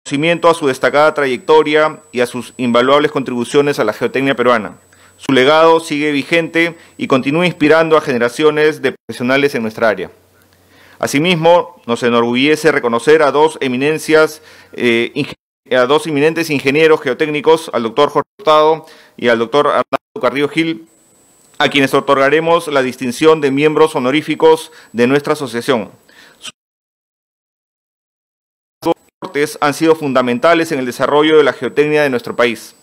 reconocimiento a su destacada trayectoria y a sus invaluables contribuciones a la geotecnia peruana. Su legado sigue vigente y continúa inspirando a generaciones de profesionales en nuestra área. Asimismo, nos enorgullece reconocer a dos eminentes ingenieros geotécnicos, al doctor Jorge Hurtado y al doctor Arnaldo Carrillo Gil, a quienes otorgaremos la distinción de miembros honoríficos de nuestra asociación. Sus aportes han sido fundamentales en el desarrollo de la geotecnia de nuestro país.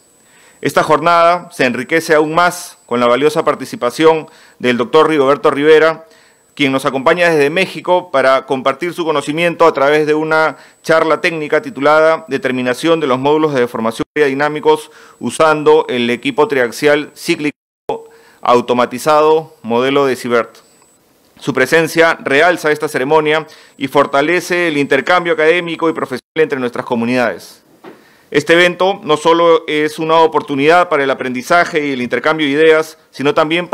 Esta jornada se enriquece aún más con la valiosa participación del doctor Rigoberto Rivera, quien nos acompaña desde México para compartir su conocimiento a través de una charla técnica titulada Determinación de los módulos de deformación dinámicos usando el equipo triaxial cíclico automatizado modelo de Siebert. Su presencia realza esta ceremonia y fortalece el intercambio académico y profesional entre nuestras comunidades. Este evento no solo es una oportunidad para el aprendizaje y el intercambio de ideas, sino también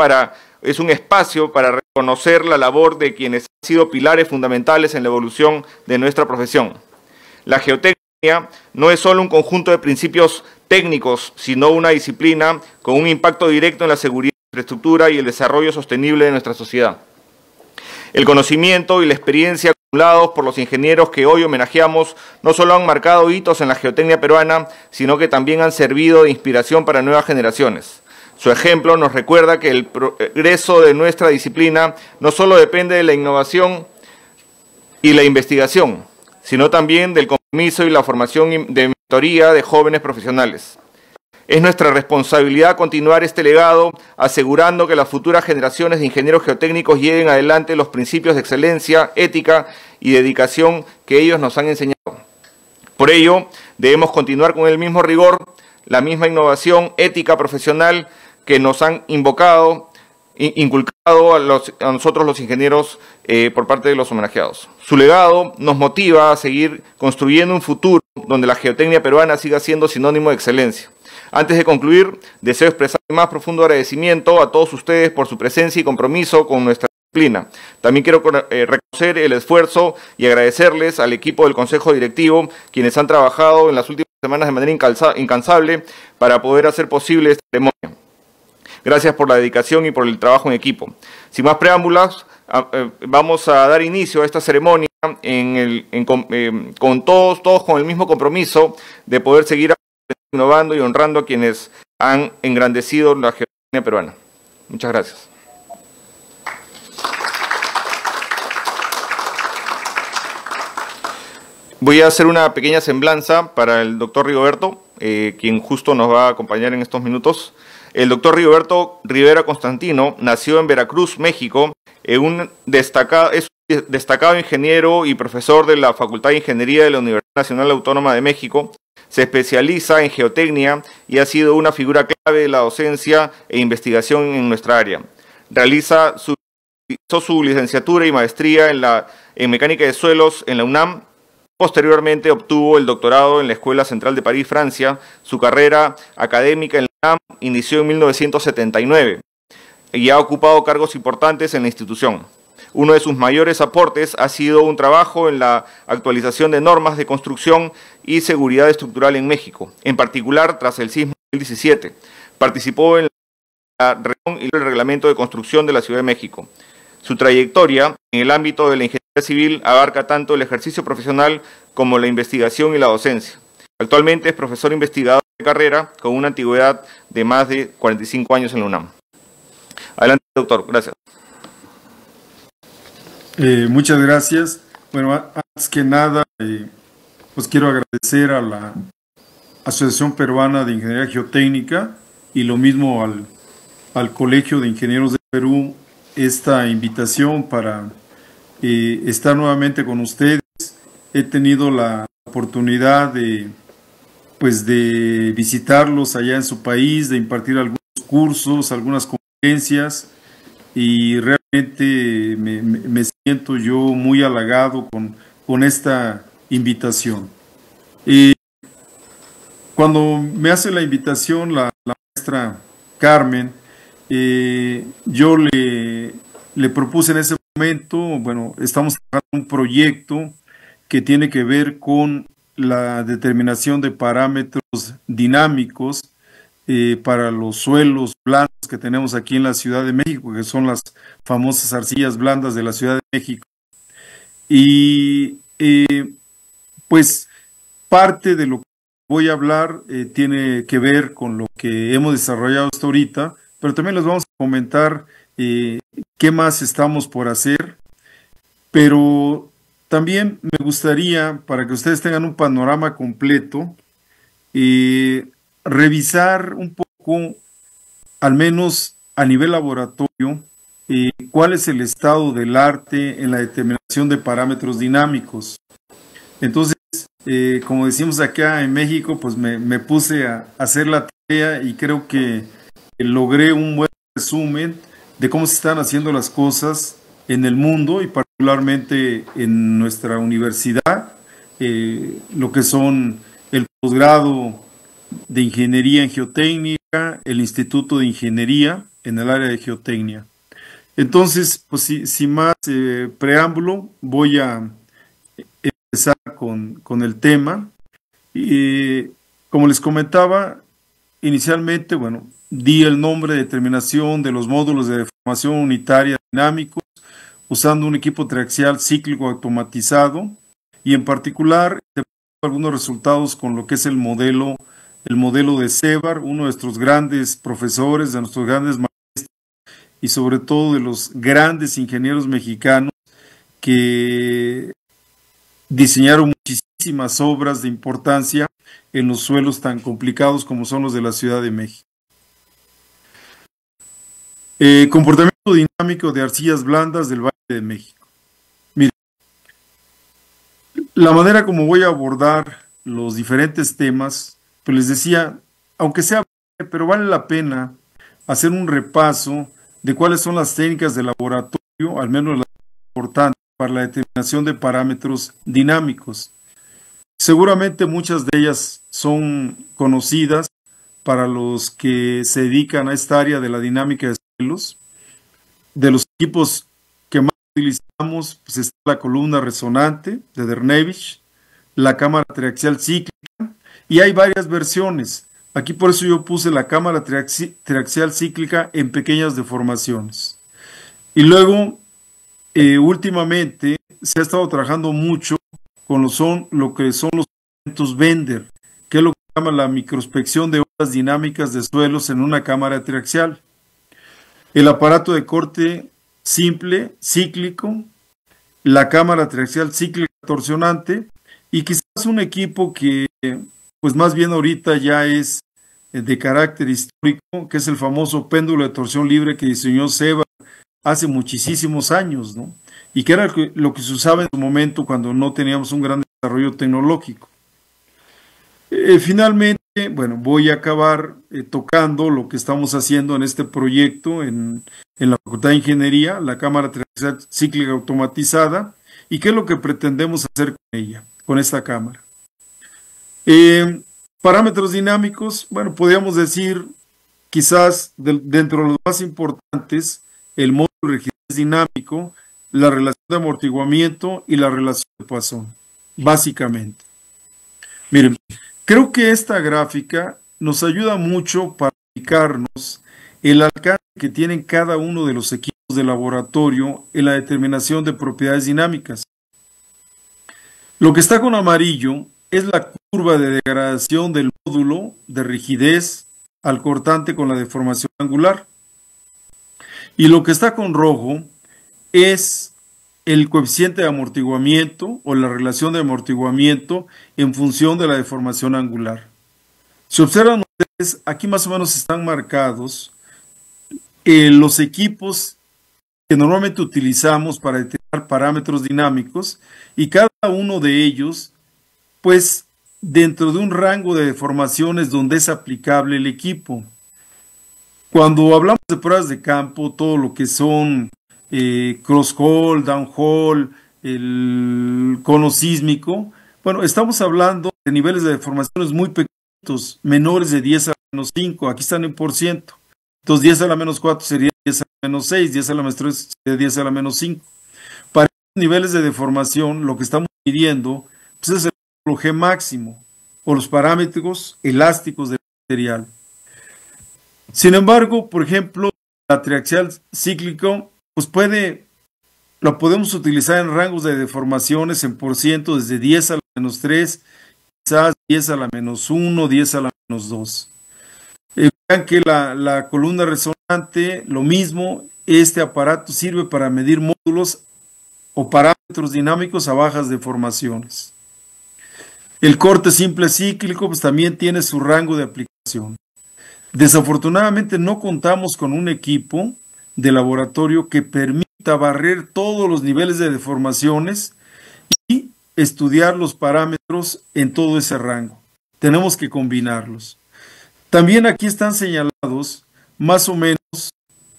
es un espacio para reconocer la labor de quienes han sido pilares fundamentales en la evolución de nuestra profesión. La geotecnia no es solo un conjunto de principios técnicos, sino una disciplina con un impacto directo en la seguridad, la infraestructura y el desarrollo sostenible de nuestra sociedad. El conocimiento y la experiencia acumulados por los ingenieros que hoy homenajeamos no solo han marcado hitos en la geotecnia peruana, sino que también han servido de inspiración para nuevas generaciones. Su ejemplo nos recuerda que el progreso de nuestra disciplina no solo depende de la innovación y la investigación, sino también del compromiso y la formación de mentoría de jóvenes profesionales. Es nuestra responsabilidad continuar este legado, asegurando que las futuras generaciones de ingenieros geotécnicos lleven adelante los principios de excelencia, ética y dedicación que ellos nos han enseñado. Por ello, debemos continuar con el mismo rigor, la misma innovación ética profesional que nos han inculcado a nosotros los ingenieros por parte de los homenajeados. Su legado nos motiva a seguir construyendo un futuro donde la geotecnia peruana siga siendo sinónimo de excelencia. Antes de concluir, deseo expresar mi más profundo agradecimiento a todos ustedes por su presencia y compromiso con nuestra disciplina. También quiero reconocer el esfuerzo y agradecerles al equipo del Consejo Directivo, quienes han trabajado en las últimas semanas de manera incansable para poder hacer posible esta ceremonia. Gracias por la dedicación y por el trabajo en equipo. Sin más preámbulos, vamos a dar inicio a esta ceremonia con todos con el mismo compromiso de poder seguir innovando y honrando a quienes han engrandecido la geotecnia peruana. Muchas gracias. Voy a hacer una pequeña semblanza para el doctor Rigoberto, quien justo nos va a acompañar en estos minutos. El doctor Rigoberto Rivera Constantino nació en Veracruz, México, es un destacado ingeniero y profesor de la Facultad de Ingeniería de la Universidad Nacional Autónoma de México. Se especializa en geotecnia y ha sido una figura clave de la docencia e investigación en nuestra área. Realizó su licenciatura y maestría en mecánica de suelos en la UNAM. Posteriormente obtuvo el doctorado en la Escuela Central de París, Francia. Su carrera académica en la UNAM inició en 1979 y ha ocupado cargos importantes en la institución. Uno de sus mayores aportes ha sido un trabajo en la actualización de normas de construcción y seguridad estructural en México, en particular tras el sismo de 2017. Participó en la reunión y el reglamento de construcción de la Ciudad de México. Su trayectoria en el ámbito de la ingeniería civil abarca tanto el ejercicio profesional como la investigación y la docencia. Actualmente es profesor investigador de carrera con una antigüedad de más de 45 años en la UNAM. Adelante, doctor. Gracias. Muchas gracias. Bueno, antes que nada, pues quiero agradecer a la Asociación Peruana de Ingeniería Geotécnica y lo mismo al Colegio de Ingenieros de Perú esta invitación para estar nuevamente con ustedes. He tenido la oportunidad de visitarlos allá en su país, de impartir algunos cursos, algunas conferencias, y realmente me siento yo muy halagado con esta invitación. Cuando me hace la invitación la maestra Carmen, yo le propuse en ese momento, bueno, estamos trabajando un proyecto que tiene que ver con la determinación de parámetros dinámicos para los suelos blandos que tenemos aquí en la Ciudad de México, que son las famosas arcillas blandas de la Ciudad de México. Y pues parte de lo que voy a hablar tiene que ver con lo que hemos desarrollado hasta ahorita, pero también les vamos a comentar qué más estamos por hacer, pero también me gustaría, para que ustedes tengan un panorama completo, revisar un poco, al menos a nivel laboratorio, cuál es el estado del arte en la determinación de parámetros dinámicos. Entonces, como decimos acá en México, pues me puse a hacer la tarea y creo que logré un buen resumen de cómo se están haciendo las cosas en el mundo y particularmente en nuestra universidad, lo que son el posgrado de Ingeniería en Geotécnica, el Instituto de Ingeniería en el área de Geotecnia. Entonces, pues sin más preámbulo, voy a empezar con el tema. Como les comentaba, inicialmente, bueno, di el nombre de determinación de los módulos de deformación unitaria dinámicos usando un equipo triaxial cíclico automatizado y en particular algunos resultados con lo que es el modelo de Sevar, uno de nuestros grandes profesores, de nuestros grandes maestros y sobre todo de los grandes ingenieros mexicanos que diseñaron muchísimas obras de importancia en los suelos tan complicados como son los de la Ciudad de México. Comportamiento dinámico de arcillas blandas del Valle de México. Miren, la manera como voy a abordar los diferentes temas, pues les decía, aunque sea breve, pero vale la pena hacer un repaso de cuáles son las técnicas de laboratorio, al menos las importantes para la determinación de parámetros dinámicos. Seguramente muchas de ellas son conocidas para los que se dedican a esta área de la dinámica de suelos. De los equipos que más utilizamos, pues está la columna resonante de Dernevich, la cámara triaxial cíclica, y hay varias versiones. Aquí por eso yo puse la cámara triaxial cíclica en pequeñas deformaciones. Y luego, últimamente, se ha estado trabajando mucho con lo que son los instrumentos Bender, que es lo que se llama la microspección de ondas dinámicas de suelos en una cámara triaxial. El aparato de corte simple, cíclico, la cámara triaxial cíclica torsionante y quizás un equipo que pues más bien ahorita ya es de carácter histórico, que es el famoso péndulo de torsión libre que diseñó Sevar hace muchísimos años, ¿no? Y que era lo que se usaba en su momento cuando no teníamos un gran desarrollo tecnológico. Finalmente, bueno, voy a acabar tocando lo que estamos haciendo en este proyecto en la Facultad de Ingeniería, la cámara triaxial cíclica automatizada, y qué es lo que pretendemos hacer con ella, con esta cámara. Parámetros dinámicos, bueno, podríamos decir, quizás dentro de los más importantes, el módulo de rigidez dinámico, la relación de amortiguamiento y la relación de Poisson, básicamente. Miren, creo que esta gráfica nos ayuda mucho para explicarnos el alcance que tienen cada uno de los equipos de laboratorio en la determinación de propiedades dinámicas. Lo que está con amarillo es la curva de degradación del módulo de rigidez al cortante con la deformación angular. Y lo que está con rojo es el coeficiente de amortiguamiento o la relación de amortiguamiento en función de la deformación angular. Si observan ustedes, aquí más o menos están marcados los equipos que normalmente utilizamos para determinar parámetros dinámicos y cada uno de ellos, pues, dentro de un rango de deformaciones donde es aplicable el equipo. Cuando hablamos de pruebas de campo, todo lo que son cross-hole, down-hole, el cono sísmico, bueno, estamos hablando de niveles de deformaciones muy pequeños, menores de 10 a la menos 5, aquí están en por ciento. Entonces 10 a la menos 4 sería 10 a la menos 6, 10 a la menos 3 sería 10 a la menos 5. Para estos niveles de deformación, lo que estamos midiendo pues es el módulo G máximo o los parámetros elásticos del material. Sin embargo, por ejemplo, la triaxial cíclico, pues lo podemos utilizar en rangos de deformaciones en % desde 10 a la menos 3, quizás 10 a la menos 1, 10 a la menos 2. Vean que la columna resonante, lo mismo, este aparato sirve para medir módulos o parámetros dinámicos a bajas deformaciones. El corte simple cíclico pues también tiene su rango de aplicación. Desafortunadamente no contamos con un equipo de laboratorio que permita barrer todos los niveles de deformaciones y estudiar los parámetros en todo ese rango. Tenemos que combinarlos. También aquí están señalados más o menos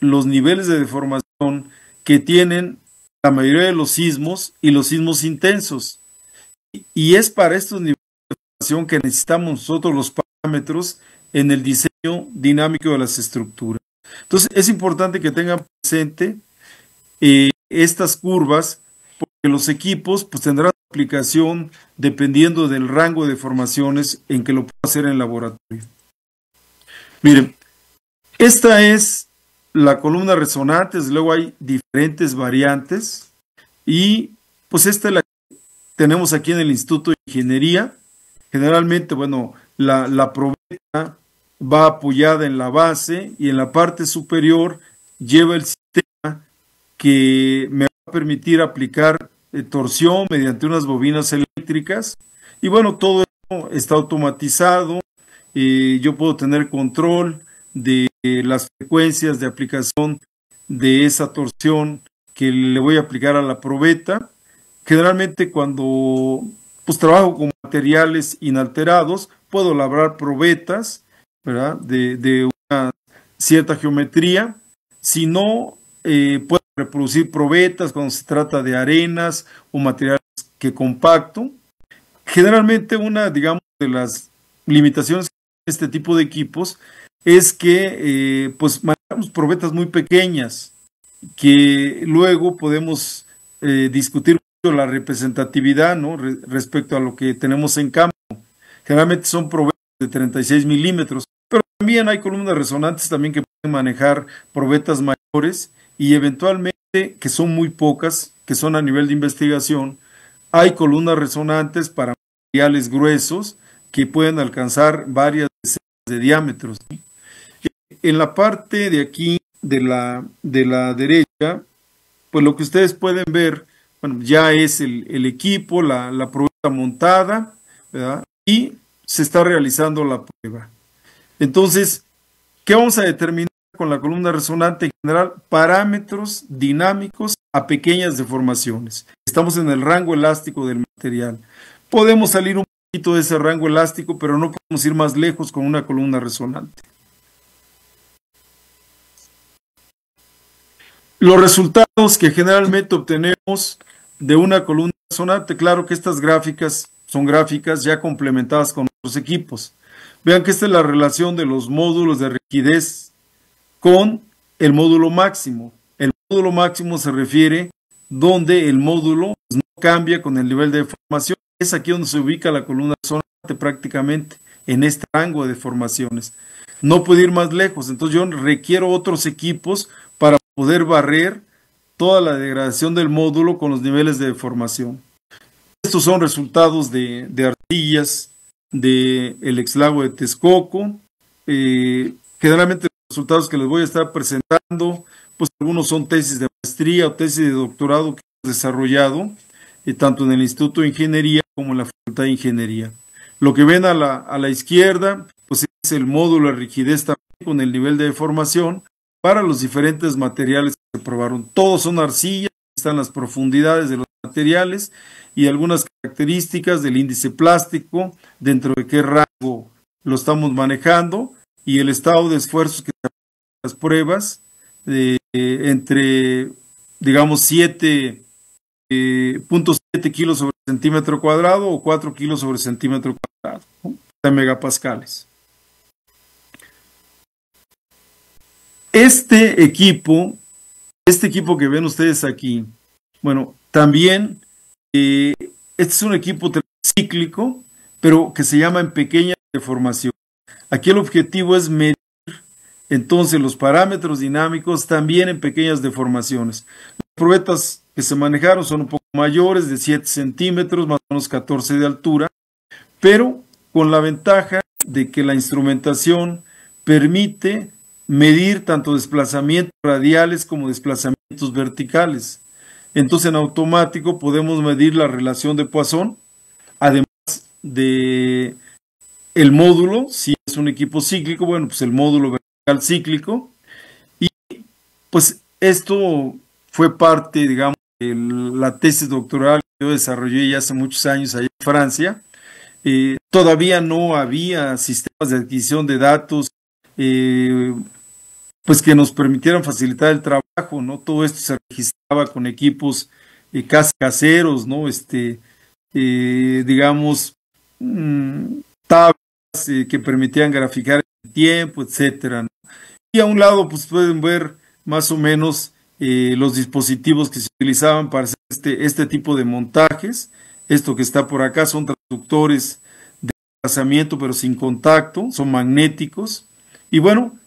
los niveles de deformación que tienen la mayoría de los sismos y los sismos intensos. Y es para estos niveles de deformación que necesitamos nosotros los parámetros en el diseño dinámico de las estructuras. Entonces es importante que tengan presente estas curvas, porque los equipos pues tendrán aplicación dependiendo del rango de deformaciones en que lo pueda hacer en laboratorio. Miren, esta es la columna resonante, desde luego hay diferentes variantes y pues esta es la que tenemos aquí en el Instituto de Ingeniería. Generalmente, bueno, la probeta va apoyada en la base y en la parte superior lleva el sistema que me va a permitir aplicar torsión mediante unas bobinas eléctricas y bueno, todo esto está automatizado. Yo puedo tener control de las frecuencias de aplicación de esa torsión que le voy a aplicar a la probeta. Generalmente cuando pues trabajo con materiales inalterados, puedo labrar probetas, ¿verdad? De una cierta geometría. Si no, puedo reproducir probetas cuando se trata de arenas o materiales que compacto. Generalmente una, digamos, de las limitaciones de este tipo de equipos es que pues manejamos probetas muy pequeñas que luego podemos discutir mucho la representatividad, ¿no? Respecto a lo que tenemos en campo. Generalmente son probetas de 36 milímetros, pero también hay columnas resonantes también que pueden manejar probetas mayores y eventualmente, que son muy pocas, que son a nivel de investigación, hay columnas resonantes para materiales gruesos que pueden alcanzar varias decenas de diámetros. En la parte de aquí de la derecha, pues lo que ustedes pueden ver, bueno, ya es el equipo, la probeta montada, ¿verdad? Y se está realizando la prueba. Entonces, ¿qué vamos a determinar con la columna resonante? En general, parámetros dinámicos a pequeñas deformaciones. Estamos en el rango elástico del material. Podemos salir un poquito de ese rango elástico, pero no podemos ir más lejos con una columna resonante. Los resultados que generalmente obtenemos de una columna resonante, claro que estas gráficas son gráficas ya complementadas con otros equipos. Vean que esta es la relación de los módulos de rigidez con el módulo máximo. El módulo máximo se refiere donde el módulo no cambia con el nivel de deformación. Es aquí donde se ubica la columna resonante prácticamente, en este rango de deformaciones. No puede ir más lejos, entonces yo requiero otros equipos para poder barrer toda la degradación del módulo con los niveles de deformación. Estos son resultados de arcillas del exlago de Texcoco. Generalmente los resultados que les voy a estar presentando, pues algunos son tesis de maestría o tesis de doctorado que hemos desarrollado, tanto en el Instituto de Ingeniería como en la Facultad de Ingeniería. Lo que ven a la izquierda, pues es el módulo de rigidez también con el nivel de deformación para los diferentes materiales que se probaron. Todos son arcillas, están las profundidades de los materiales y algunas características del índice plástico, dentro de qué rango lo estamos manejando y el estado de esfuerzos que las pruebas entre, digamos, 7.7 kilos sobre centímetro cuadrado o 4 kilos sobre centímetro cuadrado, ¿no? De megapascales. Este equipo que ven ustedes aquí, bueno, también este es un equipo cíclico, pero que se llama en pequeña deformación. Aquí el objetivo es medir entonces los parámetros dinámicos también en pequeñas deformaciones. Las probetas que se manejaron son un poco mayores, de 7 centímetros, más o menos 14 de altura, pero con la ventaja de que la instrumentación permite medir tanto desplazamientos radiales como desplazamientos verticales. Entonces en automático podemos medir la relación de Poisson, además de el módulo, si es un equipo cíclico, bueno, pues el módulo vertical cíclico, y pues esto fue parte, digamos, de la tesis doctoral que yo desarrollé ya hace muchos años allá en Francia. Todavía no había sistemas de adquisición de datos pues que nos permitieran facilitar el trabajo, ¿no? Todo esto se registraba con equipos casi caseros, ¿no? Digamos, tablas que permitían graficar el tiempo, etcétera, ¿no? Y a un lado, pues pueden ver más o menos los dispositivos que se utilizaban para hacer este tipo de montajes. Esto que está por acá son transductores de desplazamiento, pero sin contacto, son magnéticos. Y bueno,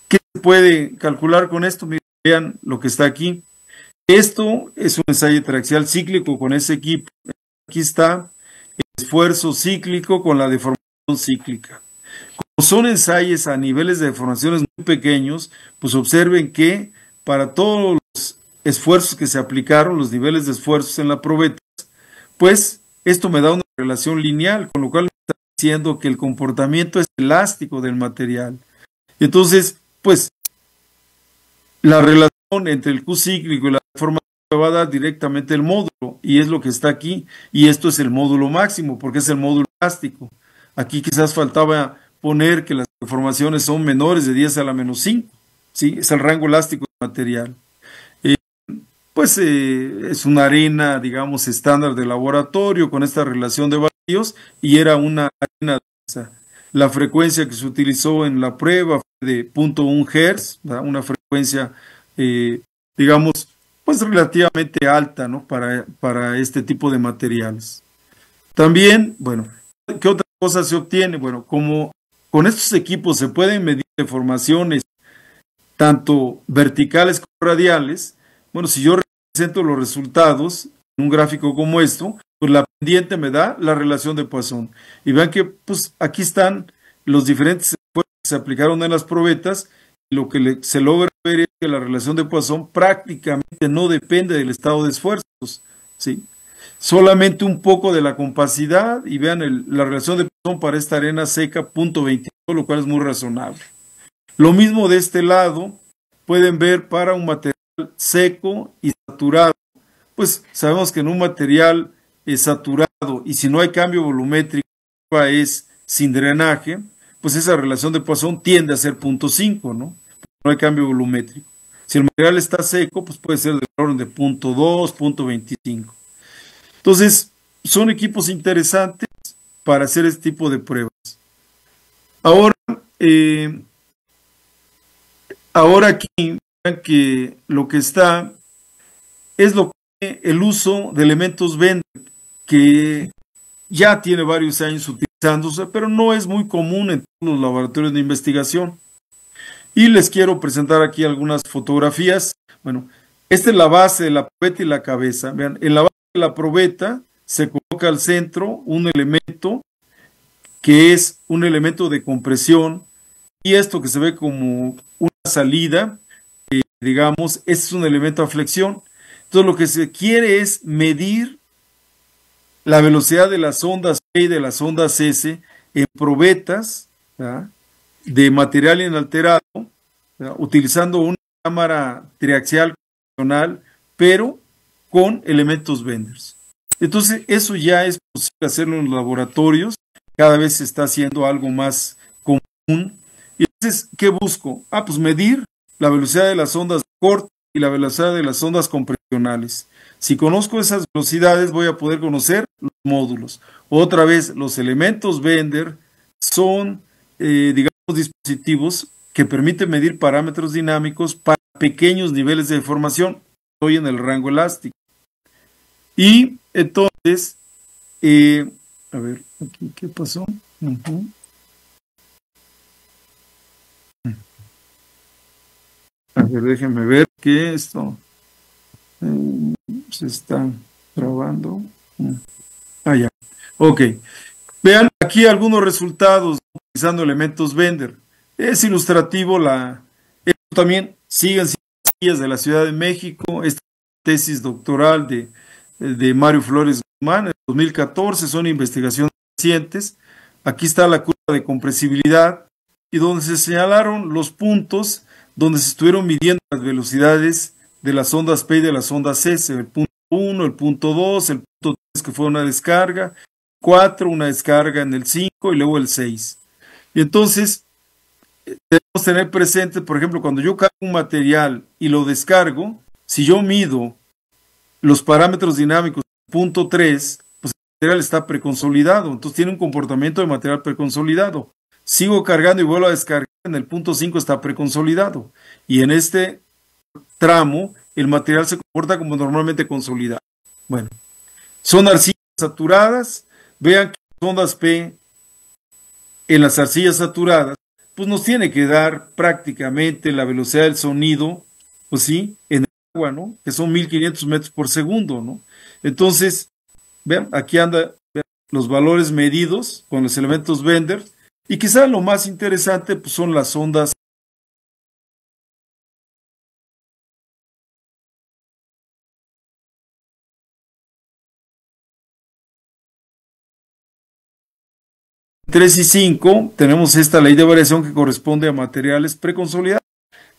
¿qué se puede calcular con esto? Miren, vean lo que está aquí. Esto es un ensayo traxial cíclico con ese equipo. Aquí está el esfuerzo cíclico con la deformación cíclica. Como son ensayos a niveles de deformaciones muy pequeños, pues observen que para todos los esfuerzos que se aplicaron, los niveles de esfuerzos en la probeta, pues esto me da una relación lineal, con lo cual me está diciendo que el comportamiento es elástico del material. Entonces, pues, la relación entre el Q cíclico y la deformación me va a dar directamente el módulo, y es lo que está aquí, y esto es el módulo máximo, porque es el módulo elástico. Aquí quizás faltaba poner que las deformaciones son menores de 10 a la menos 5, ¿sí? Es el rango elástico del material. Pues es una arena, digamos, estándar de laboratorio con esta relación de vacíos, y era una arena densa. La frecuencia que se utilizó en la prueba fue de 0.1 Hz, ¿verdad? Una frecuencia, digamos, pues relativamente alta, ¿no? Para este tipo de materiales. También, bueno, ¿qué otra cosa se obtiene? Bueno, como con estos equipos se pueden medir deformaciones tanto verticales como radiales, bueno, si yo represento los resultados en un gráfico como esto, pues la pendiente me da la relación de Poisson. Y vean que pues aquí están los diferentes esfuerzos que se aplicaron en las probetas, y lo que se logra ver es que la relación de Poisson prácticamente no depende del estado de esfuerzos, ¿sí? Solamente un poco de la compacidad, y vean la relación de Poisson para esta arena seca, 0.22, lo cual es muy razonable. Lo mismo de este lado, pueden ver para un material seco y saturado. Pues sabemos que en un material saturado, y si no hay cambio volumétrico, es sin drenaje, pues esa relación de Poisson tiende a ser 0.5, ¿no? No hay cambio volumétrico. Si el material está seco, pues puede ser del orden de 0.2, 0.25. Entonces, son equipos interesantes para hacer este tipo de pruebas. Ahora aquí, vean que lo que está es el uso de elementos Bender, que ya tiene varios años utilizándose, pero no es muy común en todos los laboratorios de investigación. Y les quiero presentar aquí algunas fotografías. Bueno, esta es la base de la probeta y la cabeza. Vean, en la base de la probeta se coloca al centro un elemento que es un elemento de compresión, y esto que se ve como una salida, digamos, es un elemento a flexión. Entonces lo que se quiere es medir la velocidad de las ondas P y de las ondas S en probetas, ¿verdad?, de material inalterado, ¿verdad?, utilizando una cámara triaxial convencional, pero con elementos Benders. Entonces eso ya es posible hacerlo en los laboratorios, cada vez se está haciendo algo más común. Y entonces, ¿qué busco? Pues medir la velocidad de las ondas de corte y la velocidad de las ondas compresionales. Si conozco esas velocidades, voy a poder conocer los módulos. Otra vez, los elementos Bender son, digamos, dispositivos que permiten medir parámetros dinámicos para pequeños niveles de deformación. Estoy en el rango elástico. Y entonces, A ver, aquí, ¿qué pasó? Ujú. A ver, déjenme ver que esto se está trabando. Ah, ya. Ok. Vean aquí algunos resultados utilizando elementos Bender. Es ilustrativo esto también siguen siendo sillas de la Ciudad de México. Esta tesis doctoral de Mario Flores Guzmán en 2014, son investigaciones recientes. Aquí está la curva de compresibilidad y donde se señalaron los puntos donde se estuvieron midiendo las velocidades de las ondas P y de las ondas S, el punto 1, el punto 2, el punto 3 que fue una descarga, 4, una descarga en el 5 y luego el 6. Y entonces debemos tener presente, por ejemplo, cuando yo cargo un material y lo descargo, si yo mido los parámetros dinámicos punto 3, pues el material está preconsolidado, entonces tiene un comportamiento de material preconsolidado. Sigo cargando y vuelvo a descargar, en el punto 5 está preconsolidado. Y en este tramo, el material se comporta como normalmente consolidado. Bueno, son arcillas saturadas. Vean que las ondas P en las arcillas saturadas, pues nos tiene que dar prácticamente la velocidad del sonido, pues sí, en el agua, ¿no? Que son 1500 metros por segundo, ¿no? Entonces, vean, aquí anda vean, los valores medidos con los elementos Bender, y quizá lo más interesante pues, son las ondas tres y 5. Tenemos esta ley de variación que corresponde a materiales preconsolidados,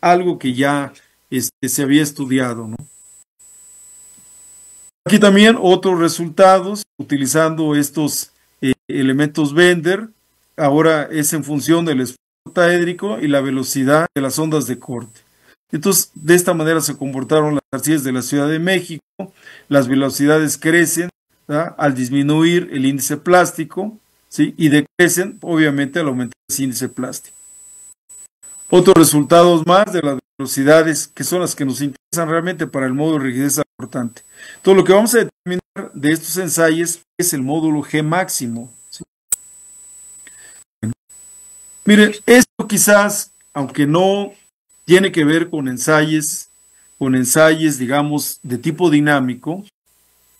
algo que ya se había estudiado, ¿no? Aquí también otros resultados utilizando estos elementos Bender. Ahora es en función del esfuerzo octaédrico y la velocidad de las ondas de corte. Entonces, de esta manera se comportaron las arcillas de la Ciudad de México. Las velocidades crecen, ¿verdad?, al disminuir el índice plástico, ¿sí?, y decrecen, obviamente, al aumentar ese índice plástico. Otros resultados más de las velocidades, que son las que nos interesan realmente para el módulo de rigidez aportante. Entonces, lo que vamos a determinar de estos ensayos es el módulo G máximo, ¿sí? Miren, esto quizás, aunque no tiene que ver con ensayos, digamos, de tipo dinámico,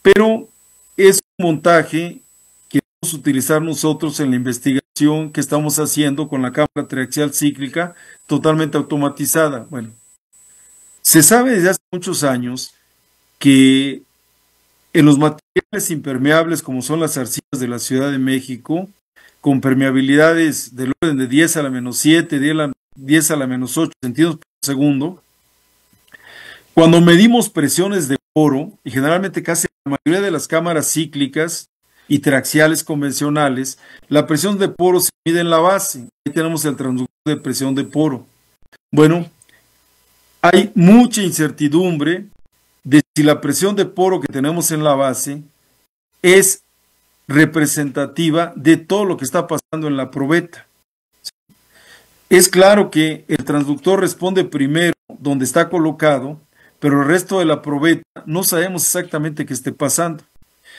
pero es un montaje que vamos a utilizar nosotros en la investigación que estamos haciendo con la cámara triaxial cíclica totalmente automatizada. Bueno, se sabe desde hace muchos años que en los materiales impermeables como son las arcillas de la Ciudad de México, con permeabilidades del orden de 10 a la menos 7, 10 a la menos 8 centímetros por segundo, cuando medimos presiones de poro, y generalmente casi la mayoría de las cámaras cíclicas y triaxiales convencionales, la presión de poro se mide en la base. Ahí tenemos el transductor de presión de poro. Bueno, hay mucha incertidumbre de si la presión de poro que tenemos en la base es representativa de todo lo que está pasando en la probeta. Es claro que el transductor responde primero donde está colocado, pero el resto de la probeta no sabemos exactamente qué esté pasando.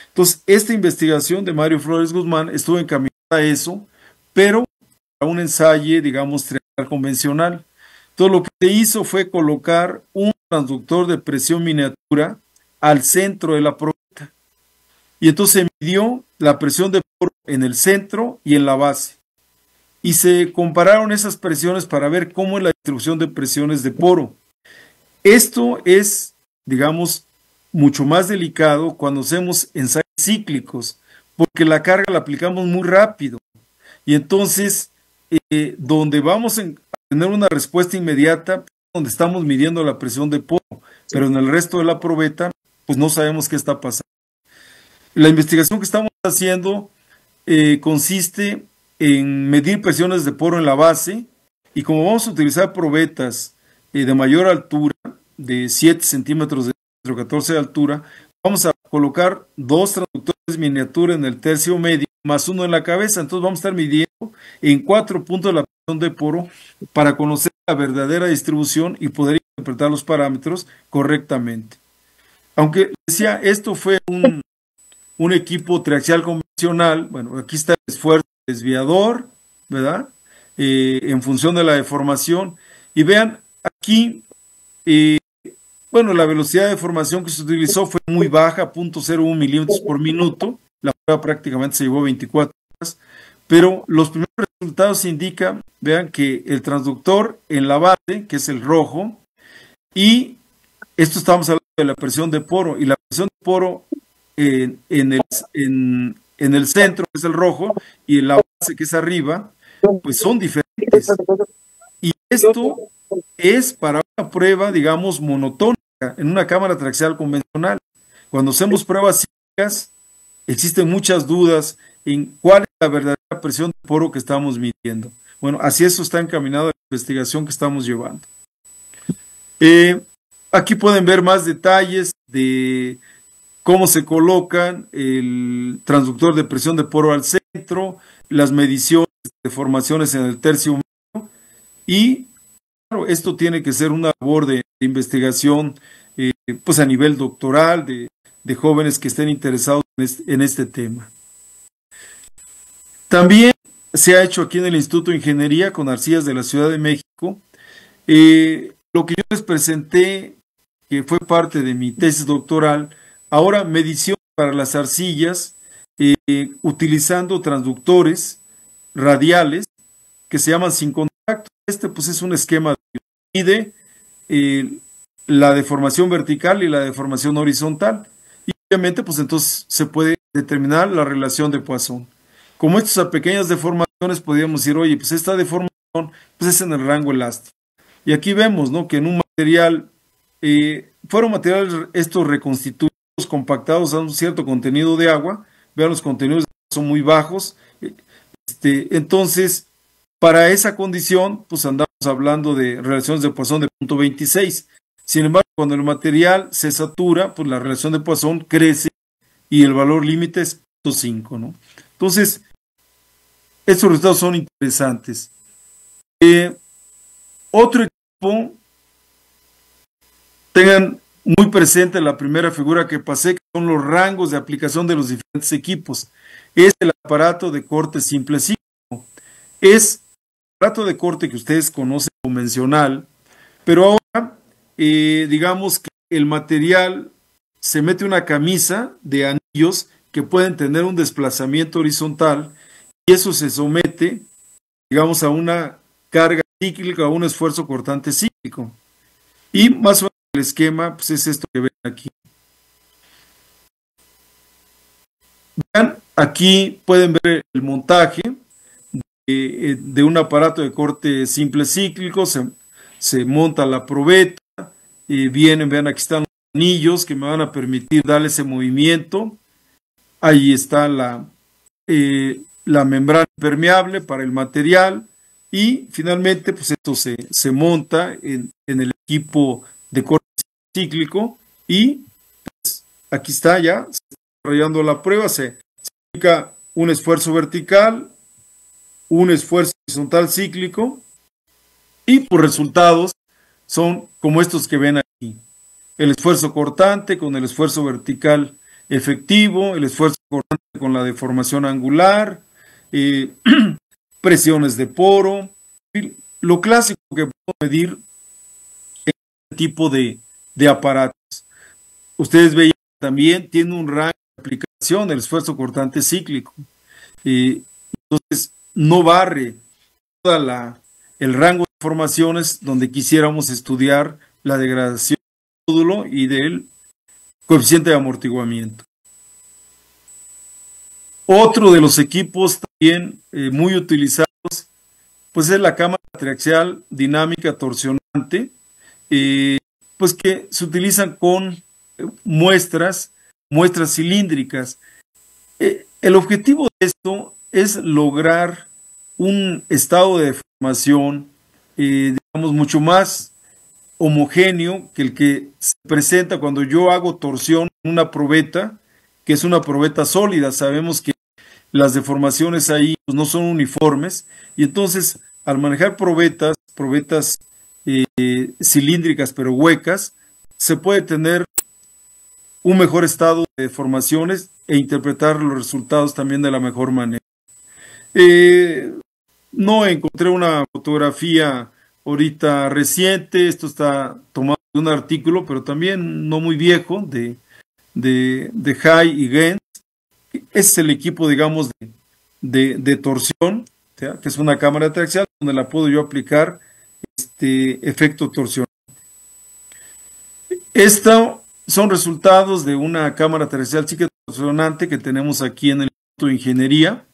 Entonces, esta investigación de Mario Flores Guzmán estuvo encaminada a eso, pero a un ensayo, digamos, triaxial convencional. Todo lo que se hizo fue colocar un transductor de presión miniatura al centro de la probeta. Y entonces se midió la presión de poro en el centro y en la base. Y se compararon esas presiones para ver cómo es la distribución de presiones de poro. Esto es, digamos, mucho más delicado cuando hacemos ensayos cíclicos, porque la carga la aplicamos muy rápido. Y entonces, donde vamos a tener una respuesta inmediata, donde estamos midiendo la presión de poro, pero en el resto de la probeta, pues no sabemos qué está pasando. La investigación que estamos haciendo consiste en medir presiones de poro en la base, y como vamos a utilizar probetas de mayor altura, de 7 centímetros de diámetro, 14 de altura, vamos a colocar 2 transductores miniatura en el tercio medio, más uno en la cabeza. Entonces vamos a estar midiendo en 4 puntos la presión de poro para conocer la verdadera distribución y poder interpretar los parámetros correctamente. Aunque decía, esto fue un equipo triaxial convencional, bueno, aquí está el esfuerzo desviador, ¿verdad? En función de la deformación. Y vean, aquí, bueno, la velocidad de deformación que se utilizó fue muy baja, 0.01 milímetros por minuto. La prueba prácticamente se llevó 24 horas. Pero los primeros resultados indican, vean, que el transductor en la base, que es el rojo, y esto estamos hablando de la presión de poro, y la presión de poro en el centro, que es el rojo, y en la base, que es arriba, pues son diferentes. Y esto es para una prueba, digamos, monotónica, en una cámara triaxial convencional. Cuando hacemos pruebas cíclicas, existen muchas dudas en cuál es la verdadera presión de poro que estamos midiendo. Bueno, así eso está encaminado a la investigación que estamos llevando. Aquí pueden ver más detalles de cómo se colocan el transductor de presión de poro al centro, las mediciones de deformaciones en el tercio medio, y claro, esto tiene que ser una labor de investigación pues a nivel doctoral, de jóvenes que estén interesados en este tema. También se ha hecho aquí en el Instituto de Ingeniería con arcillas de la Ciudad de México. Lo que yo les presenté, que fue parte de mi tesis doctoral, ahora medición para las arcillas utilizando transductores radiales que se llaman sin contacto. Este pues es un esquema que mide la deformación vertical y la deformación horizontal. Y obviamente pues entonces se puede determinar la relación de Poisson. Como estas pequeñas deformaciones podríamos decir, oye, pues esta deformación pues es en el rango elástico. Y aquí vemos, ¿no?, que en un material, fueron materiales estos reconstituidos, compactados a un cierto contenido de agua. Vean, los contenidos son muy bajos. Entonces, para esa condición, pues andamos hablando de relaciones de Poisson de 0.26. Sin embargo, cuando el material se satura, pues la relación de Poisson crece y el valor límite es 0.5, ¿no? Entonces, estos resultados son interesantes. Otro equipo, tengan muy presente la primera figura que pasé, que son los rangos de aplicación de los diferentes equipos. Es el aparato de corte simple cíclico. Es el aparato de corte que ustedes conocen convencional, pero ahora, digamos que el material se mete una camisa de anillos que pueden tener un desplazamiento horizontal, y eso se somete, digamos, a una carga cíclica, a un esfuerzo cortante cíclico. Y más o menos el esquema pues es esto que ven aquí. Vean, aquí pueden ver el montaje de un aparato de corte simple cíclico. Se monta la probeta, vienen, vean, aquí están los anillos que me van a permitir darle ese movimiento. Ahí está la membrana impermeable para el material, y finalmente pues esto se monta en el equipo de corte cíclico, y pues, aquí está ya, se está desarrollando la prueba. Se aplica un esfuerzo vertical, un esfuerzo horizontal cíclico, y por resultados son como estos que ven aquí: el esfuerzo cortante con el esfuerzo vertical efectivo, el esfuerzo cortante con la deformación angular, presiones de poro, lo clásico que podemos medir en este tipo de aparatos. Ustedes veían también, tiene un rango de aplicación el esfuerzo cortante cíclico. Entonces, no barre toda el rango de formaciones donde quisiéramos estudiar la degradación del módulo y del coeficiente de amortiguamiento. Otro de los equipos también muy utilizados, pues es la cámara triaxial dinámica torsionante, pues que se utilizan con muestras cilíndricas. El objetivo de esto es lograr un estado de deformación, digamos, mucho más homogéneo que el que se presenta cuando yo hago torsión en una probeta, que es una probeta sólida. Sabemos que las deformaciones ahí pues, no son uniformes, y entonces al manejar probetas cilíndricas pero huecas, se puede tener un mejor estado de deformaciones e interpretar los resultados también de la mejor manera. No encontré una fotografía ahorita reciente, esto está tomado de un artículo, pero también no muy viejo, de Hay y Gens. Es el equipo, digamos, de torsión, ¿sí? Que es una cámara triaxial donde la puedo yo aplicar este efecto torsión. Estos son resultados de una cámara triaxial torsionante que tenemos aquí en el Instituto de Ingeniería.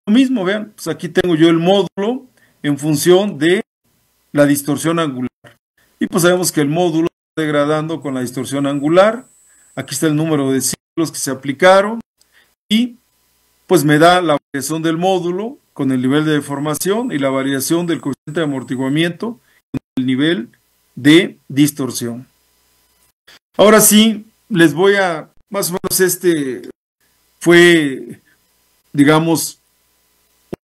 Lo mismo, vean, pues aquí tengo yo el módulo en función de la distorsión angular. Y pues sabemos que el módulo está degradando con la distorsión angular. Aquí está el número de ciclos que se aplicaron. Y pues me da la variación del módulo con el nivel de deformación y la variación del coeficiente de amortiguamiento con el nivel de distorsión. Ahora sí, les voy a, más o menos este fue, digamos,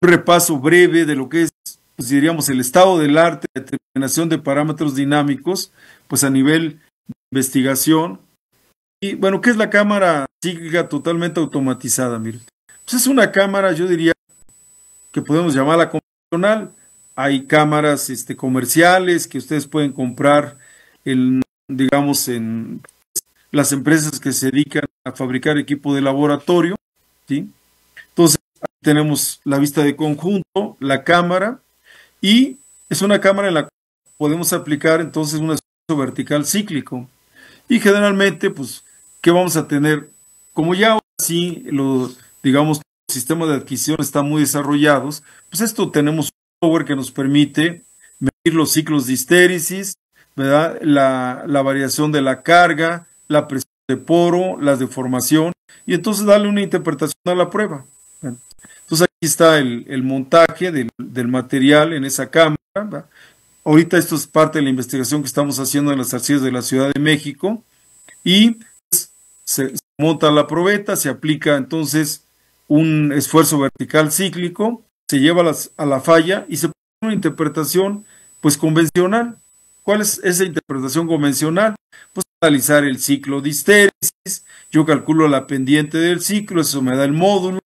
un repaso breve de lo que es, pues diríamos, el estado del arte de determinación de parámetros dinámicos, pues a nivel de investigación. Y bueno, ¿qué es la cámara cíclica totalmente automatizada? Miren, pues es una cámara, yo diría, que podemos llamarla convencional. Hay cámaras comerciales que ustedes pueden comprar, digamos, en las empresas que se dedican a fabricar equipo de laboratorio, ¿sí? Entonces, tenemos la vista de conjunto, la cámara, y es una cámara en la que podemos aplicar entonces un esfuerzo vertical cíclico. Y generalmente, pues, ¿qué vamos a tener? Como ya ahora sí, digamos, los sistemas de adquisición están muy desarrollados, pues esto tenemos un software que nos permite medir los ciclos de histéresis, ¿verdad? La variación de la carga, la presión de poro, la deformación, y entonces darle una interpretación a la prueba. Entonces aquí está el montaje del material en esa cámara, ¿verdad? Ahorita esto es parte de la investigación que estamos haciendo en las arcillas de la Ciudad de México, y pues, se monta la probeta, se aplica entonces un esfuerzo vertical cíclico, se lleva a la falla y se pone una interpretación pues convencional. ¿Cuál es esa interpretación convencional? Pues analizar el ciclo de histéresis, yo calculo la pendiente del ciclo, eso me da el módulo,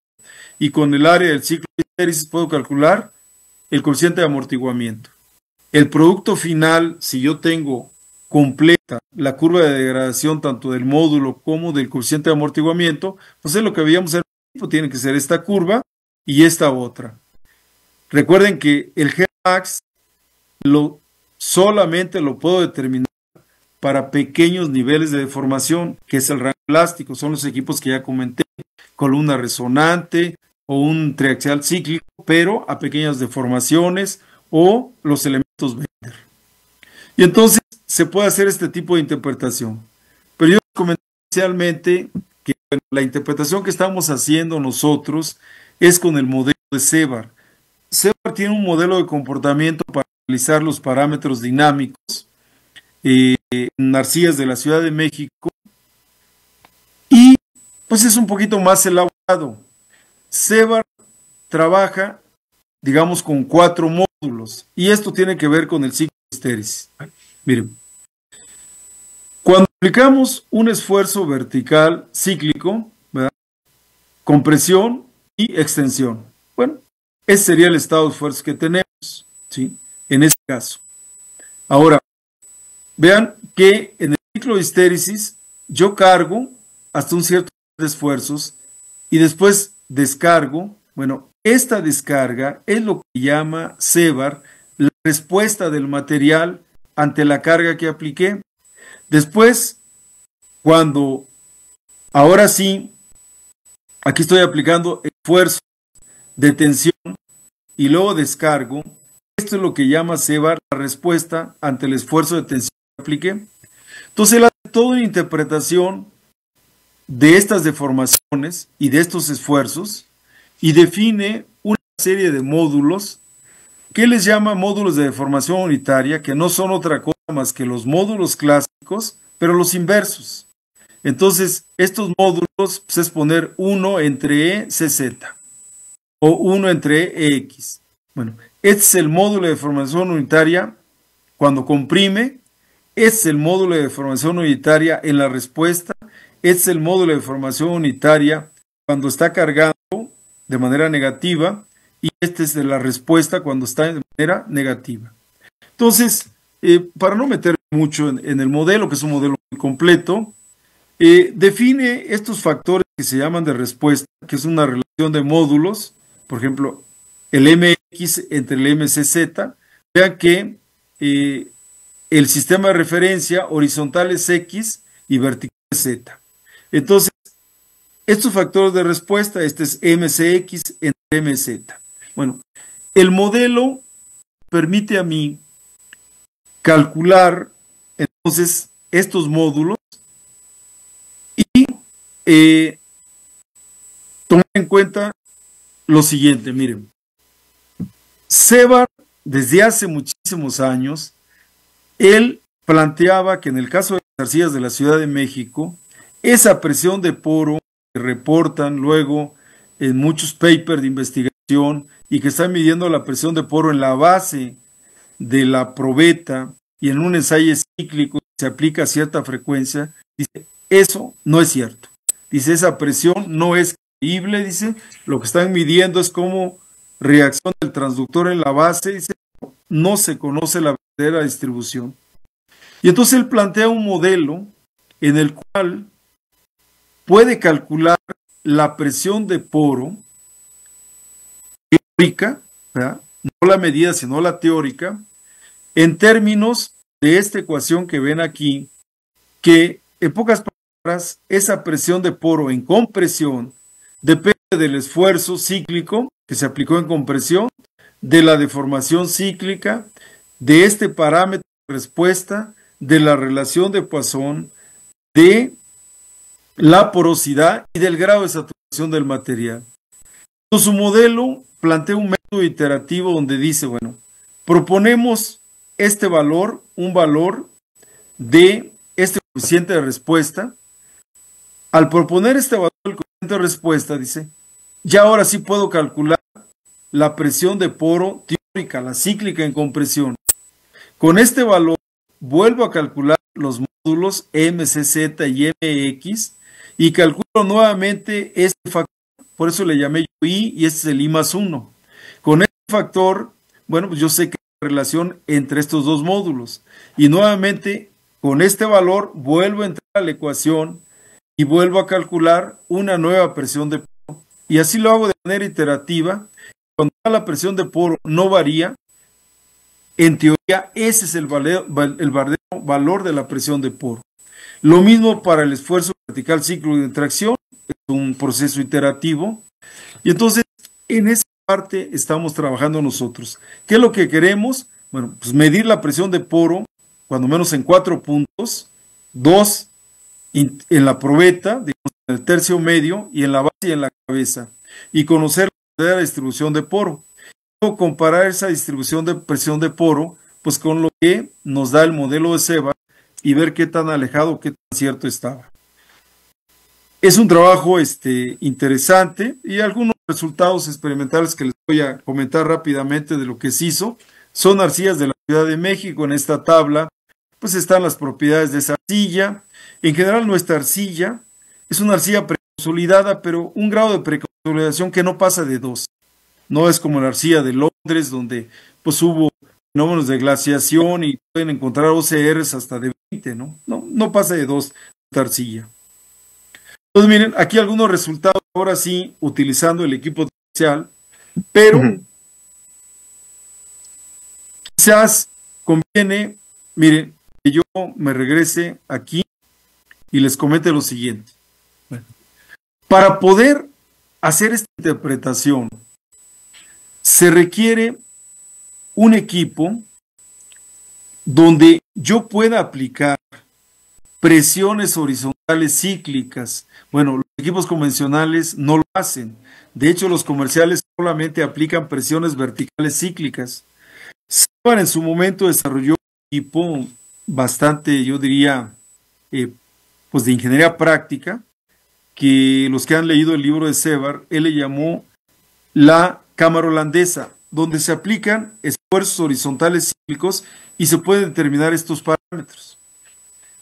y con el área del ciclo de histéresis puedo calcular el coeficiente de amortiguamiento. El producto final, si yo tengo completa la curva de degradación tanto del módulo como del coeficiente de amortiguamiento, pues es lo que veíamos en el principio, tiene que ser esta curva y esta otra. Recuerden que el Gmax solamente lo puedo determinar para pequeños niveles de deformación, que es el rango elástico, son los equipos que ya comenté, columna resonante o un triaxial cíclico, pero a pequeñas deformaciones o los elementos Bender. Y entonces se puede hacer este tipo de interpretación. Pero yo les comenté inicialmente que la interpretación que estamos haciendo nosotros es con el modelo de CEVAR. CEVAR tiene un modelo de comportamiento para analizar los parámetros dinámicos en arcillas de la Ciudad de México, y pues es un poquito más elaborado. CEVAR trabaja, digamos, con 4 módulos, y esto tiene que ver con el ciclo de histéresis. Miren, cuando aplicamos un esfuerzo vertical cíclico, ¿verdad?, compresión y extensión. Bueno, ese sería el estado de esfuerzo que tenemos, ¿sí?, en este caso. Ahora, vean que en el ciclo de histéresis yo cargo hasta un cierto número de esfuerzos y después descargo. Bueno, esta descarga es lo que llama CEVAR la respuesta del material ante la carga que apliqué. Después, cuando ahora sí, aquí estoy aplicando esfuerzo de tensión y luego descargo, esto es lo que llama CEVAR la respuesta ante el esfuerzo de tensión que apliqué. Entonces él hace toda una interpretación de estas deformaciones y de estos esfuerzos y define una serie de módulos que les llama módulos de deformación unitaria, que no son otra cosa más que los módulos clásicos, pero los inversos. Entonces, estos módulos pues, es poner 1 entre E, CZ, o 1 entre E, EX. Bueno, este es el módulo de deformación unitaria cuando comprime, este es el módulo de deformación unitaria en la respuesta, este es el módulo de deformación unitaria cuando está cargando de manera negativa y este es de la respuesta cuando está de manera negativa. Entonces, para no meter mucho en el modelo, que es un modelo muy completo, define estos factores que se llaman de respuesta, que es una relación de módulos, por ejemplo, el MX entre el MCZ. Vean que el sistema de referencia horizontal es X y vertical es Z. Entonces, estos factores de respuesta, este es MCX entre MZ. Bueno, el modelo permite a mí calcular entonces estos módulos y tomar en cuenta lo siguiente, miren. Sevar, desde hace muchísimos años, él planteaba que en el caso de las arcillas de la Ciudad de México, esa presión de poro que reportan luego en muchos papers de investigación y que están midiendo la presión de poro en la base de la probeta y en un ensayo cíclico se aplica a cierta frecuencia, dice, eso no es cierto. Dice, esa presión no es creíble, dice, lo que están midiendo es como reacción del transductor en la base, dice, no se conoce la verdadera distribución. Y entonces él plantea un modelo en el cual puede calcular la presión de poro teórica, ¿verdad? No la medida, sino la teórica, en términos de esta ecuación que ven aquí, que en pocas palabras, esa presión de poro en compresión depende del esfuerzo cíclico que se aplicó en compresión, de la deformación cíclica, de este parámetro de respuesta, de la relación de Poisson, de la porosidad y del grado de saturación del material. Entonces, su modelo plantea un método iterativo donde dice, bueno, proponemos este valor, un valor de este coeficiente de respuesta. Al proponer este valor del coeficiente de respuesta, dice, ya ahora sí puedo calcular la presión de poro teórica, la cíclica en compresión. Con este valor vuelvo a calcular los módulos MCZ y MX y calculo nuevamente este factor, por eso le llamé yo I y este es el I más 1. Con este factor, bueno, pues yo sé que hay una relación entre estos dos módulos y nuevamente con este valor vuelvo a entrar a la ecuación y vuelvo a calcular una nueva presión de poro. Y así lo hago de manera iterativa. Cuando la presión de poro no varía, en teoría ese es el verdadero valor de la presión de poro. Lo mismo para el esfuerzo vertical ciclo de tracción, es un proceso iterativo. Y entonces, en esa parte estamos trabajando nosotros. ¿Qué es lo que queremos? Bueno, pues medir la presión de poro, cuando menos en 4 puntos, 2 en la probeta, digamos, en el tercio medio, y en la base y en la cabeza, y conocer la verdadera distribución de poro. Luego comparar esa distribución de presión de poro, pues con lo que nos da el modelo de Sevar, y ver qué tan alejado, qué tan cierto estaba. Es un trabajo interesante, y algunos resultados experimentales que les voy a comentar rápidamente de lo que se hizo, son arcillas de la Ciudad de México. En esta tabla, pues están las propiedades de esa arcilla. En general, nuestra arcilla es una arcilla preconsolidada, pero un grado de preconsolidación que no pasa de 2. No es como la arcilla de Londres, donde pues hubo fenómenos de glaciación y pueden encontrar OCRs hasta de 20, ¿no? No pasa de 2 esta arcilla. Entonces, miren, aquí algunos resultados, ahora sí, utilizando el equipo especial, pero quizás conviene, miren, que yo me regrese aquí y les comente lo siguiente. Bueno, para poder hacer esta interpretación, se requiere un equipo donde yo pueda aplicar presiones horizontales cíclicas. Bueno, los equipos convencionales no lo hacen. De hecho, los comerciales solamente aplican presiones verticales cíclicas. Sevar en su momento desarrolló un equipo bastante, yo diría, pues de ingeniería práctica, que los que han leído el libro de Sevar, él le llamó la cámara holandesa, donde se aplican esfuerzos horizontales cíclicos y se pueden determinar estos parámetros.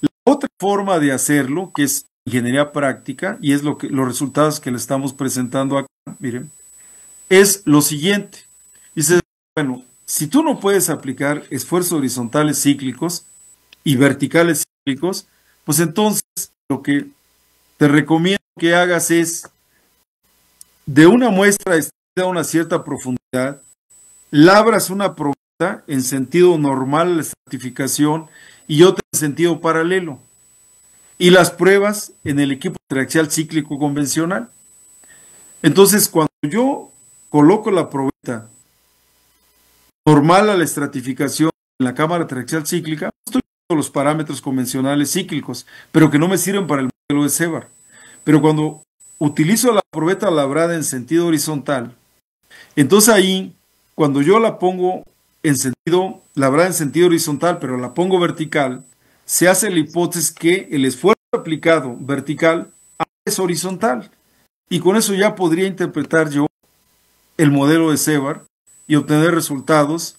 La otra forma de hacerlo, que es ingeniería práctica, y es los resultados que le estamos presentando acá, miren, es lo siguiente. Dice, bueno, si tú no puedes aplicar esfuerzos horizontales cíclicos y verticales cíclicos, pues entonces lo que te recomiendo que hagas es, de una muestra extendida a una cierta profundidad, labras una probeta en sentido normal a la estratificación y otra en sentido paralelo, y las pruebas en el equipo triaxial cíclico convencional. Entonces, cuando yo coloco la probeta normal a la estratificación en la cámara triaxial cíclica, estoy usando los parámetros convencionales cíclicos, pero que no me sirven para el modelo de Sevar. Pero cuando utilizo la probeta labrada en sentido horizontal, entonces ahí, cuando yo la pongo labrada en sentido horizontal, pero la pongo vertical, se hace la hipótesis que el esfuerzo aplicado vertical es horizontal. Y con eso ya podría interpretar yo el modelo de Sevar y obtener resultados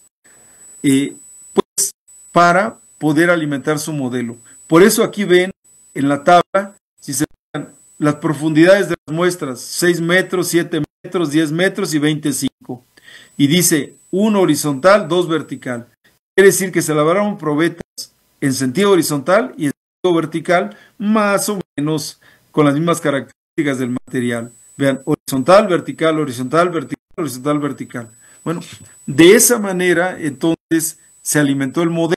pues, para poder alimentar su modelo. Por eso aquí ven en la tabla, si se fijan, las profundidades de las muestras, 6 metros, 7 metros, 10 metros y 25. Y dice 1 horizontal, 2 vertical. Quiere decir que se labraron probetas en sentido horizontal y en sentido vertical, más o menos con las mismas características del material. Vean, horizontal, vertical, horizontal, vertical, horizontal, vertical. Bueno, de esa manera entonces se alimentó el modelo.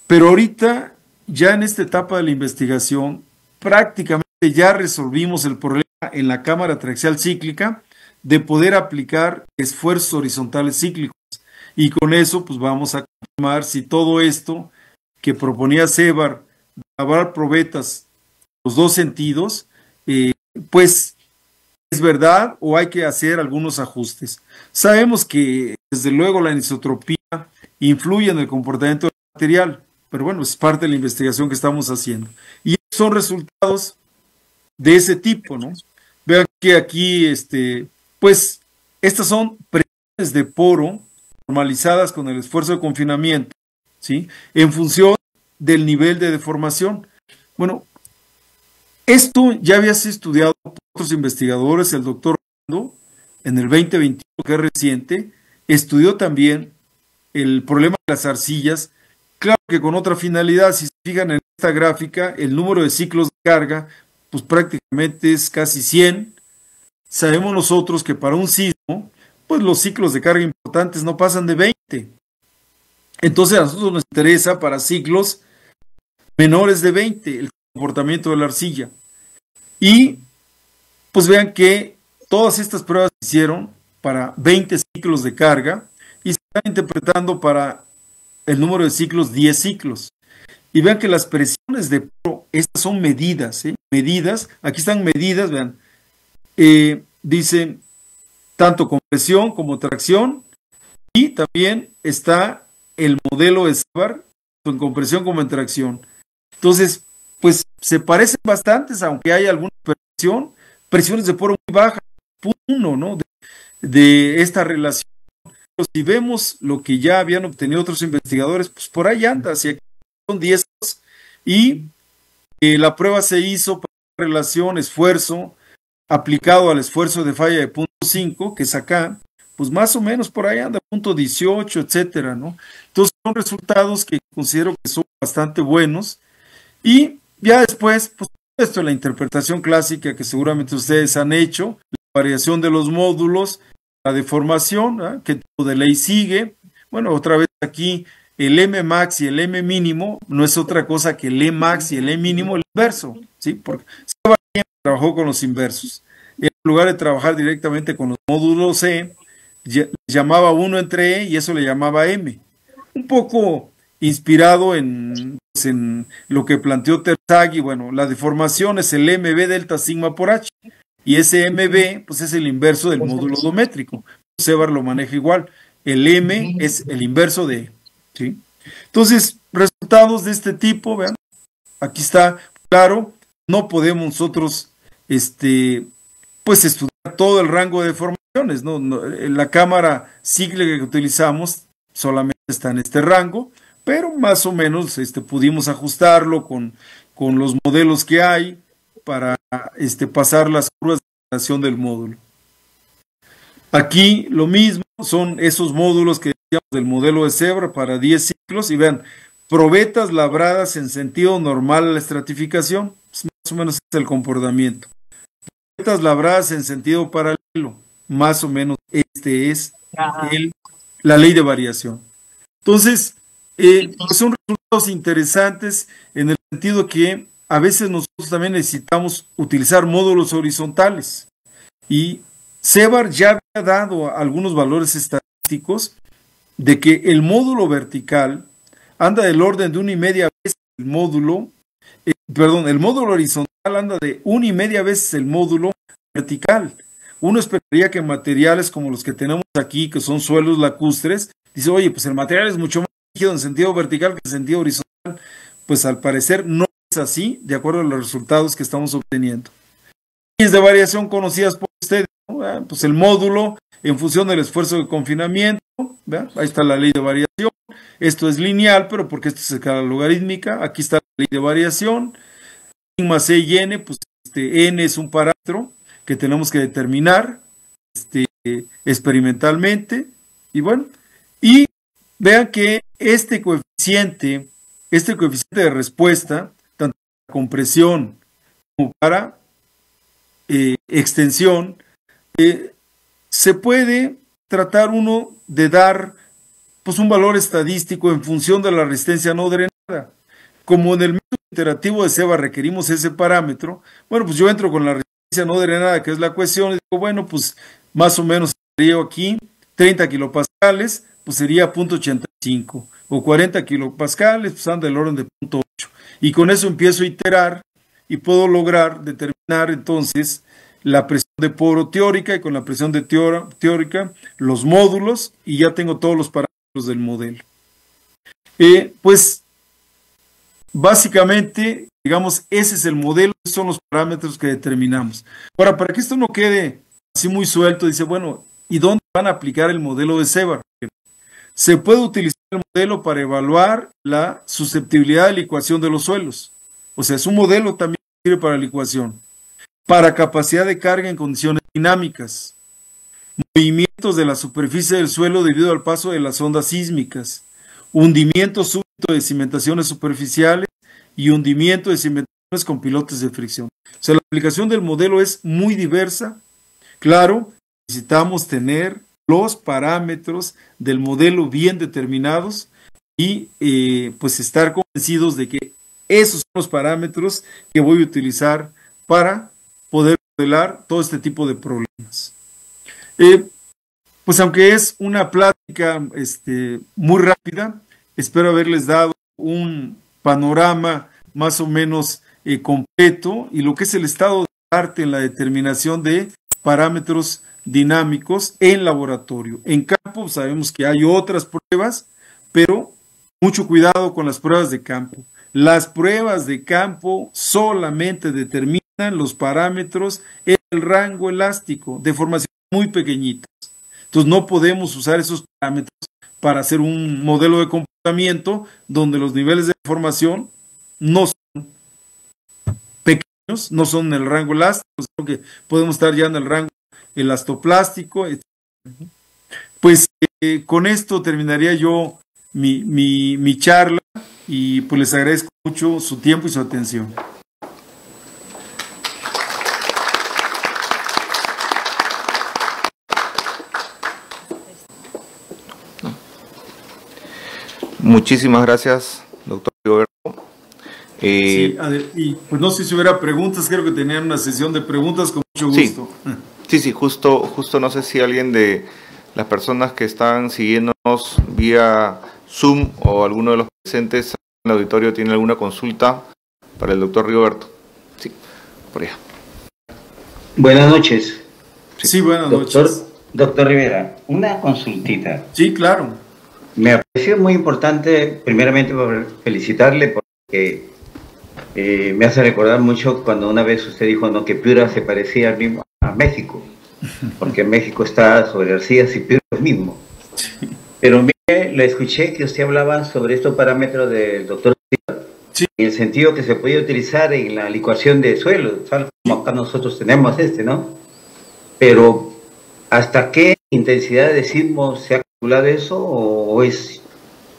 Pero ahorita, ya en esta etapa de la investigación, prácticamente ya resolvimos el problema en la cámara triaxial cíclica de poder aplicar esfuerzos horizontales cíclicos. Y con eso, pues vamos a confirmar si todo esto que proponía Sevar, labrar probetas en los dos sentidos, pues es verdad o hay que hacer algunos ajustes. Sabemos que desde luego la anisotropía influye en el comportamiento del material, pero bueno, es parte de la investigación que estamos haciendo. Y son resultados de ese tipo, ¿no? Vean que aquí, pues, estas son presiones de poro normalizadas con el esfuerzo de confinamiento, ¿sí? En función del nivel de deformación. Bueno, esto ya había sido estudiado por otros investigadores. El doctor Rando, en el 2021, que es reciente, estudió también el problema de las arcillas, claro que con otra finalidad. Si se fijan en esta gráfica, el número de ciclos de carga, pues prácticamente es casi 100. Sabemos nosotros que para un sismo, pues los ciclos de carga importantes no pasan de 20. Entonces a nosotros nos interesa para ciclos menores de 20 el comportamiento de la arcilla. Y pues vean que todas estas pruebas se hicieron para 20 ciclos de carga y se están interpretando para el número de ciclos 10 ciclos. Y vean que las presiones de poro, estas son medidas, medidas, aquí están medidas, vean, dicen tanto compresión como tracción, y también está el modelo de Sevar, en compresión como en tracción. Entonces, pues se parecen bastantes, aunque hay alguna presiones de poro muy bajas, 1, ¿no? De esta relación. Pero si vemos lo que ya habían obtenido otros investigadores, pues por ahí anda, si aquí son 10, y la prueba se hizo para la relación esfuerzo aplicado al esfuerzo de falla de 0.5, que es acá, pues más o menos por ahí anda, 0.18, etcétera, ¿no? Entonces son resultados que considero que son bastante buenos. Y ya después, pues esto es la interpretación clásica que seguramente ustedes han hecho, la variación de los módulos, la deformación, ¿eh? ¿Qué tipo de ley sigue? Bueno, otra vez aquí el M max y el M mínimo no es otra cosa que el E max y el E mínimo, el inverso, ¿sí? Porque Sevar trabajó con los inversos. En lugar de trabajar directamente con los módulos E, llamaba 1 entre E y eso le llamaba M. Un poco inspirado en lo que planteó Terzaghi. Bueno, la deformación es el MB delta sigma por H, y ese MB pues es el inverso del módulo odométrico. Sevar lo maneja igual, el M es el inverso de E, ¿sí? Entonces, resultados de este tipo, vean, aquí está claro, no podemos nosotros pues estudiar todo el rango de deformaciones, ¿no? La cámara cíclica que utilizamos solamente está en este rango, pero más o menos pudimos ajustarlo con con los modelos que hay para pasar las curvas de generación del módulo. Aquí lo mismo, son esos módulos que decíamos del modelo de Zebra para 10 ciclos, y vean, probetas labradas en sentido normal a la estratificación, pues más o menos es el comportamiento. Probetas labradas en sentido paralelo, más o menos es la ley de variación. Entonces, pues son resultados interesantes en el sentido que a veces nosotros también necesitamos utilizar módulos horizontales, y Sevar ya había dado algunos valores estadísticos de que el módulo vertical anda del orden de 1,5 veces el módulo, el módulo horizontal anda de 1,5 veces el módulo vertical. Uno esperaría que en materiales como los que tenemos aquí, que son suelos lacustres, dice, oye, pues el material es mucho más rígido en sentido vertical que en sentido horizontal. Pues al parecer no es así, de acuerdo a los resultados que estamos obteniendo. Leyes de variación conocidas por ustedes, ¿no? Pues el módulo en función del esfuerzo de confinamiento, ¿verdad? Ahí está la ley de variación. Esto es lineal, pero porque esto es escala logarítmica. Aquí está la ley de variación. Sigma C y N, pues N es un parámetro que tenemos que determinar experimentalmente. Y bueno, y vean que este coeficiente de respuesta, tanto para compresión como para extensión, se puede tratar uno de dar pues un valor estadístico en función de la resistencia no drenada. Como en el método iterativo de Sevar requerimos ese parámetro, bueno, pues yo entro con la resistencia no drenada, que es la cuestión, y digo, bueno, pues más o menos sería aquí 30 kilopascales, pues sería 0.85, o 40 kilopascales, pues anda del orden de 0.8. Y con eso empiezo a iterar y puedo lograr determinar entonces la presión de poro teórica, y con la presión de teórica los módulos, y ya tengo todos los parámetros del modelo. Pues básicamente, digamos, ese es el modelo, esos son los parámetros que determinamos. Ahora, para que esto no quede así muy suelto, dice, bueno, ¿y dónde van a aplicar el modelo de Sevar? Se puede utilizar el modelo para evaluar la susceptibilidad de licuación de los suelos. O sea, es un modelo también que sirve para licuación, para capacidad de carga en condiciones dinámicas, movimientos de la superficie del suelo debido al paso de las ondas sísmicas, hundimiento súbito de cimentaciones superficiales y hundimiento de cimentaciones con pilotes de fricción. O sea, la aplicación del modelo es muy diversa. Claro, necesitamos tener los parámetros del modelo bien determinados y pues estar convencidos de que esos son los parámetros que voy a utilizar para poder modelar todo este tipo de problemas. Pues aunque es una plática muy rápida, espero haberles dado un panorama más o menos completo, y lo que es el estado de arte en la determinación de parámetros dinámicos en laboratorio. En campo sabemos que hay otras pruebas, pero mucho cuidado con las pruebas de campo. Las pruebas de campo solamente determinan los parámetros en el rango elástico, de formación muy pequeñitas. Entonces no podemos usar esos parámetros para hacer un modelo de comportamiento donde los niveles de deformación no son pequeños, no son en el rango elástico, sino que podemos estar ya en el rango elastoplástico. Pues con esto terminaría yo mi charla, y pues les agradezco mucho su tiempo y su atención. Muchísimas gracias, doctor Rigoberto. Sí, y pues no sé si hubiera preguntas, creo que tenían una sesión de preguntas con mucho gusto. Sí, justo no sé si alguien de las personas que están siguiéndonos vía Zoom o alguno de los presentes en el auditorio tiene alguna consulta para el doctor Rigoberto. Sí, por allá. Buenas noches. Sí, buenas noches. Doctor Rivera, una consultita. Sí, claro. Me ha parecido muy importante, primeramente, por felicitarle, porque me hace recordar mucho cuando una vez usted dijo, ¿no?, que Piura se parecía a México, porque México está sobre arcillas y Piura es lo mismo. Pero mire, le escuché que usted hablaba sobre estos parámetros del doctor. en el sentido que se podía utilizar en la licuación de suelo, tal como acá nosotros tenemos ¿no? Pero ¿hasta qué intensidad de sismo se ha calculado eso o es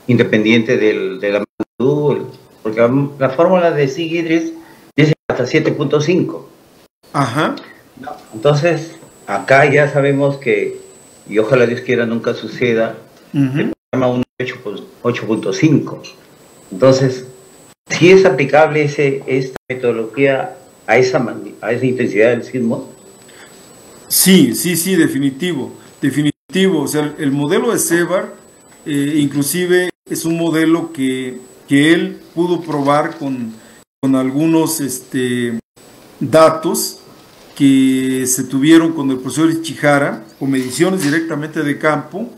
independiente de la magnitud? Porque la fórmula de Sigidris dice hasta 7.5. Ajá. Entonces, acá ya sabemos que, y ojalá Dios quiera nunca suceda, se llama un 8.5. Entonces, ¿sí es aplicable esta metodología a esa intensidad del sismo? Sí, definitivo. O sea, el modelo de Sebar, inclusive es un modelo que él pudo probar con algunos datos que se tuvieron con el profesor Ichihara, con mediciones directamente de campo.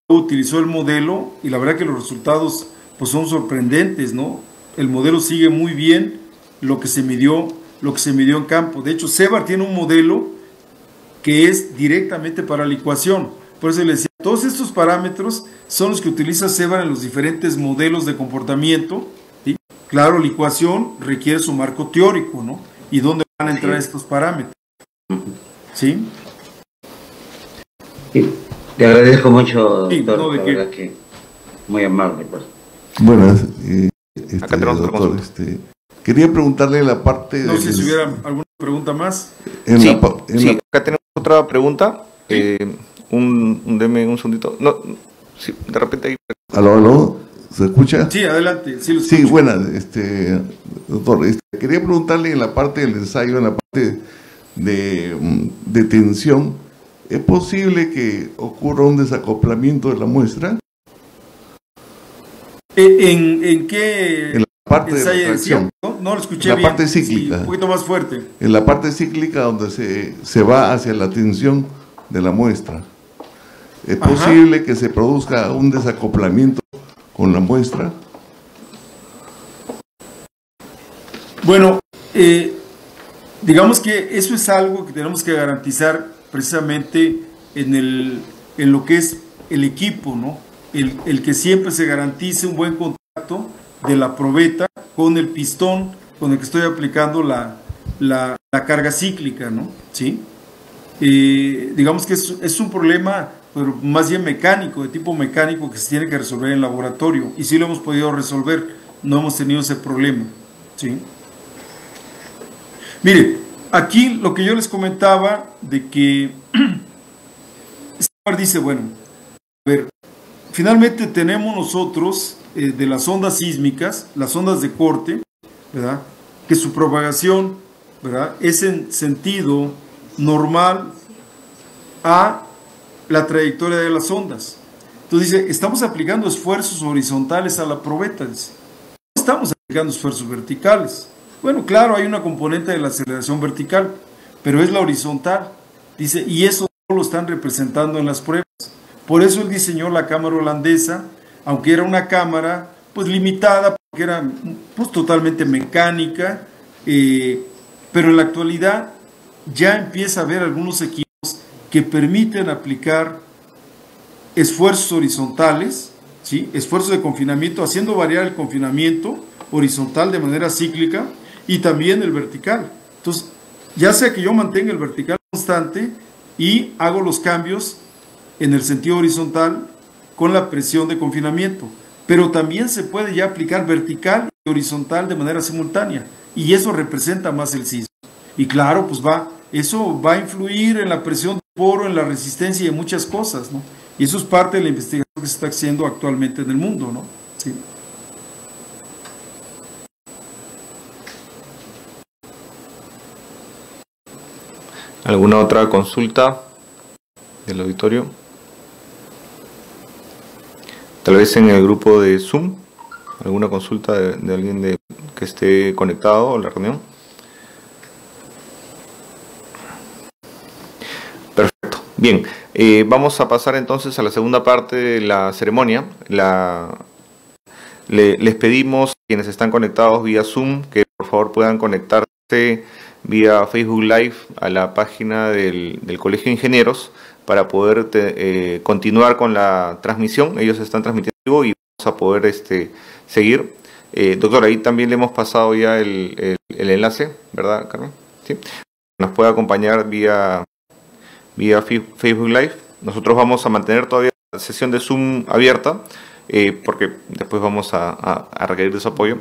Utilizó el modelo y la verdad que los resultados pues son sorprendentes, ¿no? El modelo sigue muy bien lo que se midió en campo. De hecho, Sebar tiene un modelo que es directamente para licuación. Por eso le decía, todos estos parámetros son los que utiliza Sebar en los diferentes modelos de comportamiento, ¿sí? Claro, licuación requiere su marco teórico, ¿no? ¿Y dónde van a entrar estos parámetros? ¿Sí? Sí. Te agradezco mucho, doctor, no, la verdad que muy amable. Pues. Buenas, doctor, quería preguntarle la parte... No sé si hubiera alguna pregunta más. Acá tenemos otra pregunta. Deme un segundito. No, sí, de repente ahí... ¿Aló? ¿Se escucha? Sí, adelante. Sí, buenas, doctor. Quería preguntarle en la parte del ensayo, en la parte de tensión, ¿es posible que ocurra un desacoplamiento de la muestra? ¿En qué? En la parte de refracción. No lo escuché bien. En la parte cíclica. Sí, un poquito más fuerte. En la parte cíclica donde se va hacia la tensión de la muestra. ¿Es posible que se produzca un desacoplamiento con la muestra? Bueno, digamos que eso es algo que tenemos que garantizar precisamente en lo que es el equipo, ¿no? El que siempre se garantice un buen contacto de la probeta con el pistón con el que estoy aplicando la carga cíclica, ¿no? ¿Sí? Digamos que es un problema, pero más bien mecánico, de tipo mecánico, que se tiene que resolver en laboratorio, y sí lo hemos podido resolver, no hemos tenido ese problema, ¿sí? Mire, aquí lo que yo les comentaba de que dice, bueno, a ver, finalmente tenemos nosotros de las ondas sísmicas, las ondas de corte, ¿verdad? Que su propagación, ¿verdad? Es en sentido normal a la trayectoria de las ondas. Entonces dice, estamos aplicando esfuerzos horizontales a la probeta, dice. No estamos aplicando esfuerzos verticales. Bueno, claro, hay una componente de la aceleración vertical, pero es la horizontal, dice, y eso no lo están representando en las pruebas. Por eso él diseñó la cámara holandesa, aunque era una cámara pues limitada, porque era pues totalmente mecánica, pero en la actualidad ya empieza a haber algunos equipos que permiten aplicar esfuerzos horizontales, ¿sí? Esfuerzos de confinamiento, haciendo variar el confinamiento horizontal de manera cíclica y también el vertical. Entonces, ya sea que yo mantenga el vertical constante y hago los cambios en el sentido horizontal con la presión de confinamiento, pero también se puede ya aplicar vertical y horizontal de manera simultánea, y eso representa más el sismo. Y claro, pues eso va a influir en la presión del poro, en la resistencia y en muchas cosas, ¿no? Y eso es parte de la investigación que se está haciendo actualmente en el mundo, ¿no? Sí. ¿Alguna otra consulta del auditorio? Tal vez en el grupo de Zoom, alguna consulta de alguien que esté conectado a la reunión. Perfecto. Bien, vamos a pasar entonces a la segunda parte de la ceremonia. Les pedimos a quienes están conectados vía Zoom que por favor puedan conectarse vía Facebook Live a la página del Colegio de Ingenieros para poder continuar con la transmisión. Ellos están transmitiendo y vamos a poder seguir. Doctor, ahí también le hemos pasado ya el enlace, ¿verdad, Carmen? Sí. Nos puede acompañar vía Facebook Live. Nosotros vamos a mantener todavía la sesión de Zoom abierta, porque después vamos a requerir de su apoyo.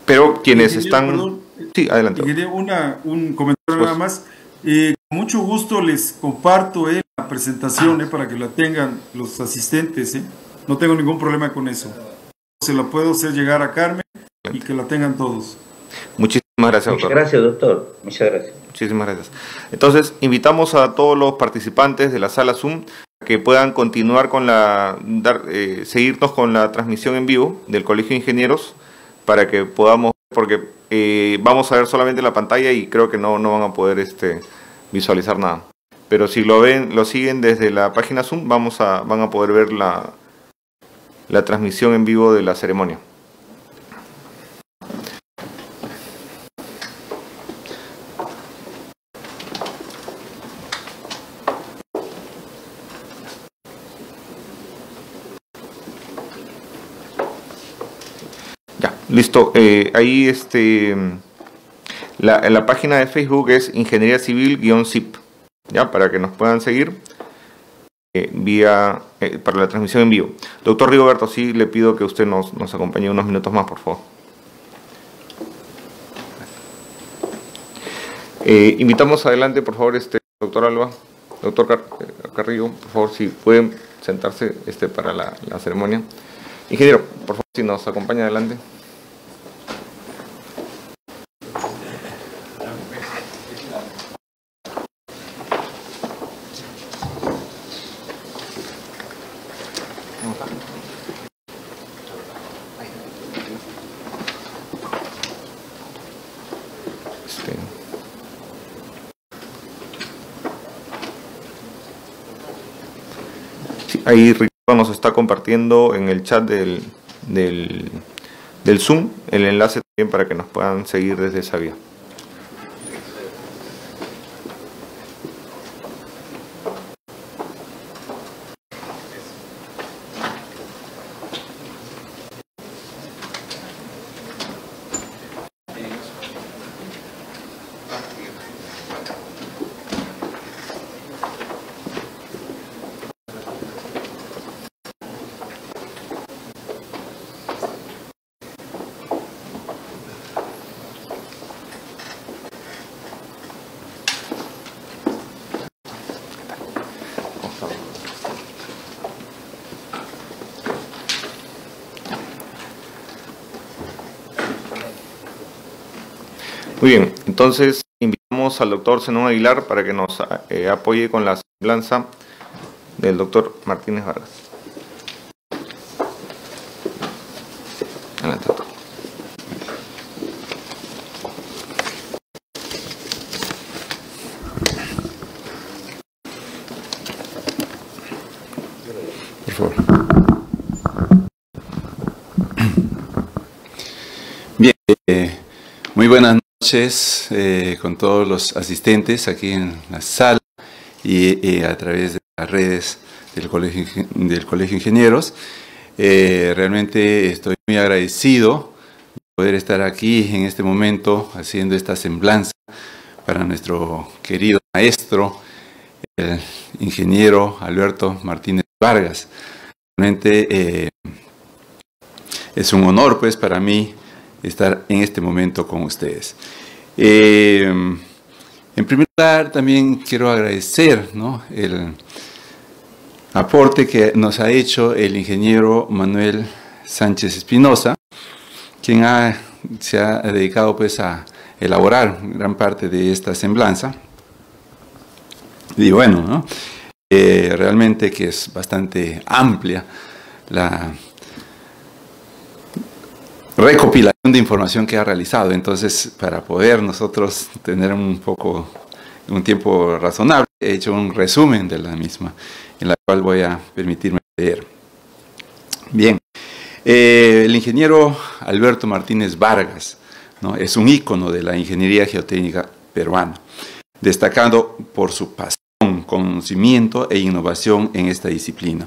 Pero quienes están... Perdón, sí, adelante. quería un comentario nada más. Con mucho gusto les comparto la presentación para que la tengan los asistentes. No tengo ningún problema con eso. Se la puedo hacer llegar a Carmen y que la tengan todos. Muchísimas gracias, doctor. Muchas gracias, doctor. Muchas gracias. Muchísimas gracias. Entonces, invitamos a todos los participantes de la sala Zoom que puedan continuar con seguirnos con la transmisión en vivo del Colegio de Ingenieros para que podamos, porque vamos a ver solamente la pantalla y creo que no van a poder visualizar nada. Pero si lo siguen desde la página Zoom, van a poder ver la transmisión en vivo de la ceremonia. Ya, listo. Ahí la página de Facebook es Ingeniería Civil-CIP, ya, para que nos puedan seguir para la transmisión en vivo. Doctor Rigoberto, sí le pido que usted nos acompañe unos minutos más, por favor. Invitamos adelante, por favor, doctor Alba, doctor Carrillo, por favor, si pueden sentarse para la ceremonia. Ingeniero, por favor, si nos acompaña adelante. Sí, ahí Ricardo nos está compartiendo en el chat del Zoom el enlace también para que nos puedan seguir desde esa vía. Muy bien, entonces invitamos al doctor Zenón Aguilar para que nos apoye con la semblanza del doctor Martínez Vargas. Adelante, doctor. Por favor. Bien, muy buenas noches con todos los asistentes aquí en la sala y a través de las redes del Colegio de Ingenieros. Realmente estoy muy agradecido de poder estar aquí en este momento haciendo esta semblanza para nuestro querido maestro, el ingeniero Alberto Martínez Vargas. Realmente es un honor pues para mí estar en este momento con ustedes. En primer lugar, también quiero agradecer, ¿no?, el aporte que nos ha hecho el ingeniero Manuel Sánchez Espinosa, quien se ha dedicado pues a elaborar gran parte de esta semblanza. Y bueno, ¿no?, realmente que es bastante amplia la recopilación de información que ha realizado. Entonces, para poder nosotros tener un tiempo razonable, he hecho un resumen de la misma, en la cual voy a permitirme leer. Bien, el ingeniero Alberto Martínez Vargas, ¿no?, es un ícono de la ingeniería geotécnica peruana, destacando por su pasión, conocimiento e innovación en esta disciplina.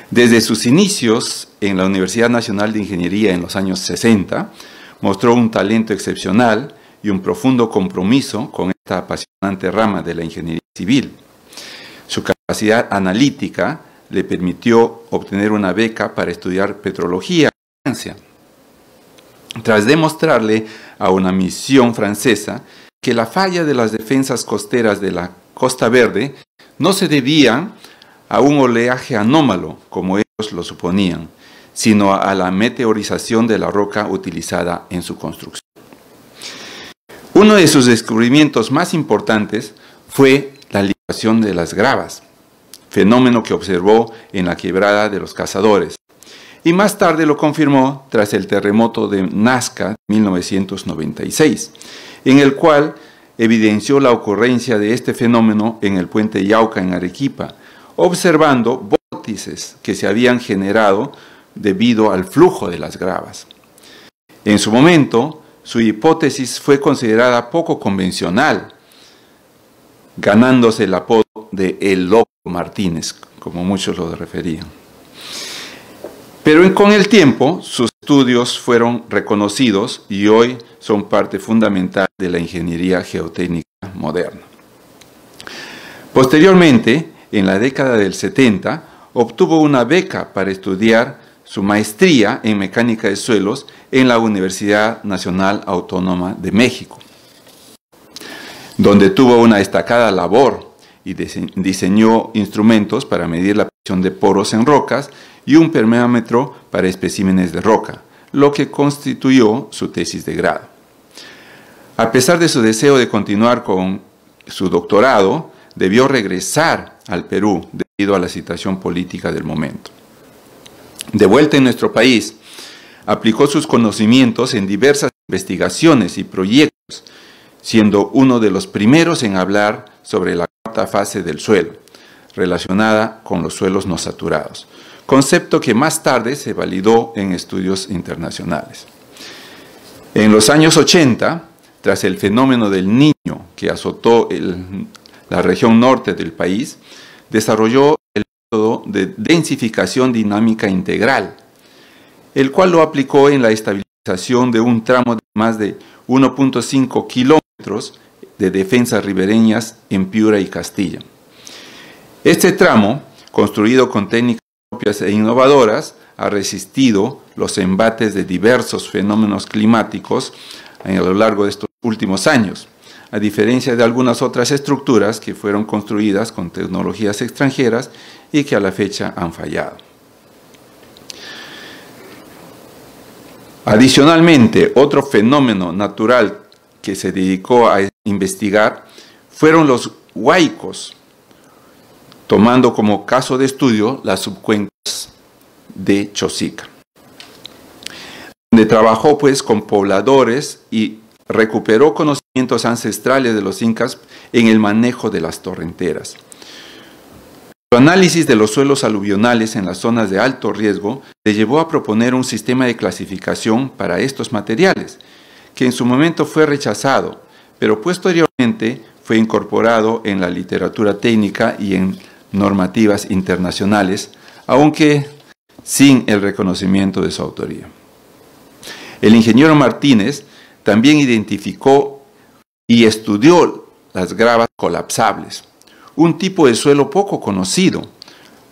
Desde sus inicios en la Universidad Nacional de Ingeniería en los años 60, mostró un talento excepcional y un profundo compromiso con esta apasionante rama de la ingeniería civil. Su capacidad analítica le permitió obtener una beca para estudiar petrología en Francia, tras demostrarle a una misión francesa que la falla de las defensas costeras de la Costa Verde no se debía a un oleaje anómalo, como ellos lo suponían, sino a la meteorización de la roca utilizada en su construcción. Uno de sus descubrimientos más importantes fue la libración de las gravas, fenómeno que observó en la quebrada de los Cazadores, y más tarde lo confirmó tras el terremoto de Nazca de 1996, en el cual evidenció la ocurrencia de este fenómeno en el puente Yauca en Arequipa, observando vórtices que se habían generado debido al flujo de las gravas. En su momento, su hipótesis fue considerada poco convencional, ganándose el apodo de El Loco Martínez, como muchos lo referían. Pero con el tiempo, sus estudios fueron reconocidos y hoy son parte fundamental de la ingeniería geotécnica moderna. Posteriormente, en la década del 70, obtuvo una beca para estudiar su maestría en mecánica de suelos en la Universidad Nacional Autónoma de México, donde tuvo una destacada labor y diseñó instrumentos para medir la presión de poros en rocas y un permeámetro para especímenes de roca, lo que constituyó su tesis de grado. A pesar de su deseo de continuar con su doctorado, debió regresar al Perú debido a la situación política del momento. De vuelta en nuestro país, aplicó sus conocimientos en diversas investigaciones y proyectos, siendo uno de los primeros en hablar sobre la cuarta fase del suelo, relacionada con los suelos no saturados, concepto que más tarde se validó en estudios internacionales. En los años 80, tras el fenómeno del Niño que azotó la región norte del país, desarrolló el método de densificación dinámica integral, el cual lo aplicó en la estabilización de un tramo de más de 1.5 kilómetros de defensas ribereñas en Piura y Castilla. Este tramo, construido con técnicas propias e innovadoras, ha resistido los embates de diversos fenómenos climáticos a lo largo de estos últimos años, a diferencia de algunas otras estructuras que fueron construidas con tecnologías extranjeras y que a la fecha han fallado. Adicionalmente, otro fenómeno natural que se dedicó a investigar fueron los huaicos, tomando como caso de estudio las subcuencas de Chosica, donde trabajó pues con pobladores y recuperó conocimientos ancestrales de los incas en el manejo de las torrenteras. Su análisis de los suelos aluvionales en las zonas de alto riesgo le llevó a proponer un sistema de clasificación para estos materiales, que en su momento fue rechazado, pero posteriormente fue incorporado en la literatura técnica y en normativas internacionales, aunque sin el reconocimiento de su autoría. El ingeniero Martínez también identificó y estudió las gravas colapsables, un tipo de suelo poco conocido,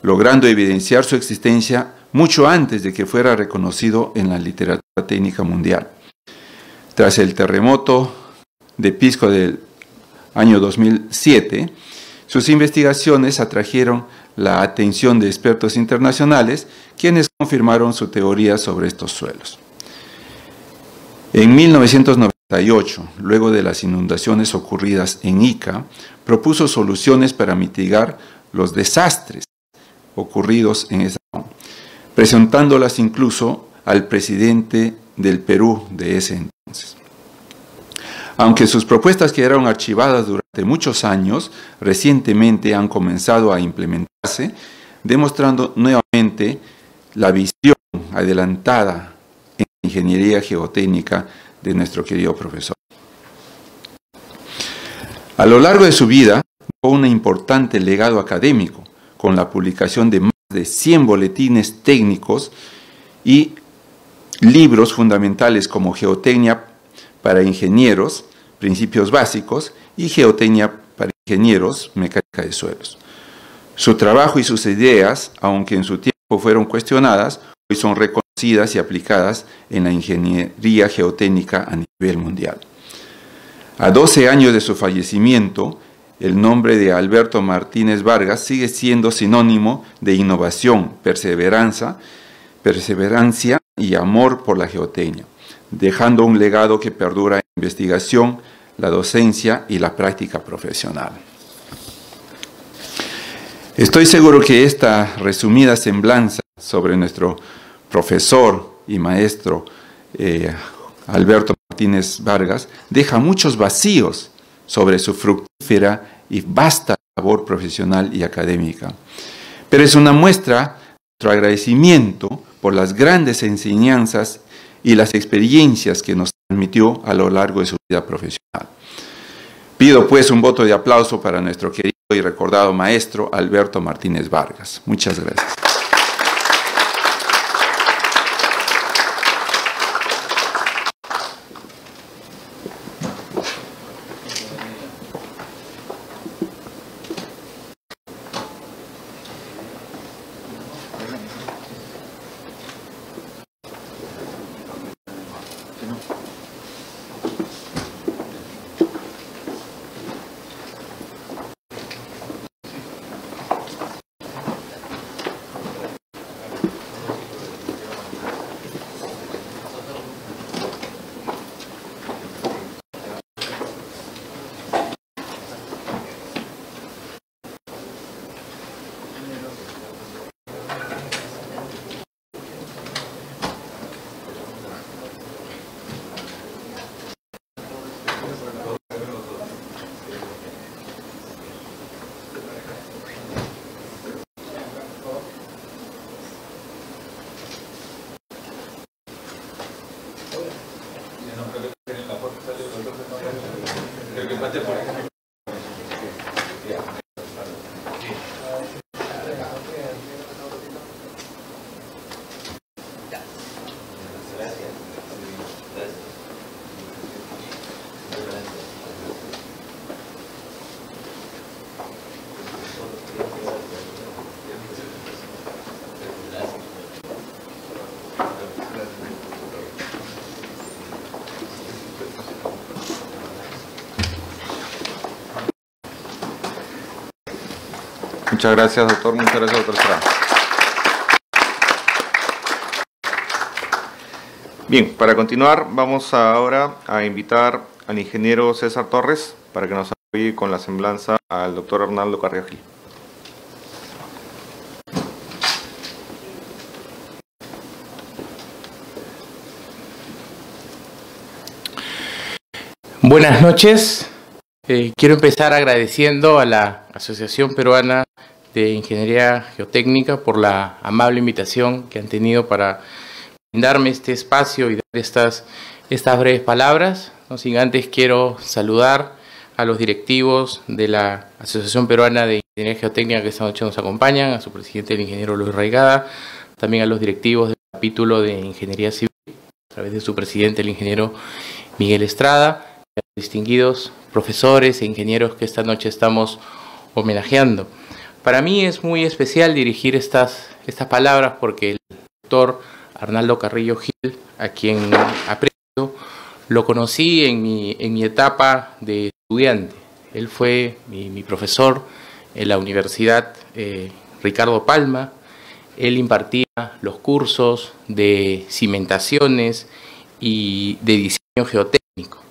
logrando evidenciar su existencia mucho antes de que fuera reconocido en la literatura técnica mundial. Tras el terremoto de Pisco del año 2007, sus investigaciones atrajeron la atención de expertos internacionales, quienes confirmaron su teoría sobre estos suelos. En 1998, luego de las inundaciones ocurridas en Ica, propuso soluciones para mitigar los desastres ocurridos en esa zona, presentándolas incluso al presidente del Perú de ese entonces. Aunque sus propuestas quedaron archivadas durante muchos años, recientemente han comenzado a implementarse, demostrando nuevamente la visión adelantada en ingeniería geotécnica de nuestro querido profesor. A lo largo de su vida, tuvo un importante legado académico, con la publicación de más de 100 boletines técnicos y libros fundamentales como Geotecnia para ingenieros, principios básicos, y Geotecnia para ingenieros, mecánica de suelos. Su trabajo y sus ideas, aunque en su tiempo fueron cuestionadas, hoy son reconocidas y aplicadas en la ingeniería geotécnica a nivel mundial. A 12 años de su fallecimiento, el nombre de Alberto Martínez Vargas sigue siendo sinónimo de innovación, perseverancia y amor por la geotecnia, dejando un legado que perdura en la investigación, la docencia y la práctica profesional. Estoy seguro que esta resumida semblanza sobre nuestro profesor y maestro Alberto Martínez Vargas deja muchos vacíos sobre su fructífera y vasta labor profesional y académica. Pero es una muestra de nuestro agradecimiento por las grandes enseñanzas y las experiencias que nos transmitió a lo largo de su vida profesional. Pido pues un voto de aplauso para nuestro querido y recordado maestro Alberto Martínez Vargas. Muchas gracias. Muchas gracias, doctor. Muchas gracias, doctor Estrada. Bien, para continuar, vamos ahora a invitar al ingeniero César Torres para que nos apoye con la semblanza al doctor Arnaldo Carrillo Gil. Buenas noches. Quiero empezar agradeciendo a la Asociación Peruana de Ingeniería Geotécnica por la amable invitación que han tenido para brindarme este espacio y dar estas breves palabras. No sin antes quiero saludar a los directivos de la Asociación Peruana de Ingeniería Geotécnica que esta noche nos acompañan, a su presidente, el ingeniero Luis Raigada, también a los directivos del capítulo de Ingeniería Civil, a través de su presidente, el ingeniero Miguel Estrada, a los distinguidos profesores e ingenieros que esta noche estamos homenajeando. Para mí es muy especial dirigir estas palabras porque el doctor Arnaldo Carrillo Gil, a quien aprecio, lo conocí en mi etapa de estudiante. Él fue mi profesor en la Universidad Ricardo Palma. Él impartía los cursos de cimentaciones y de diseño geotécnico.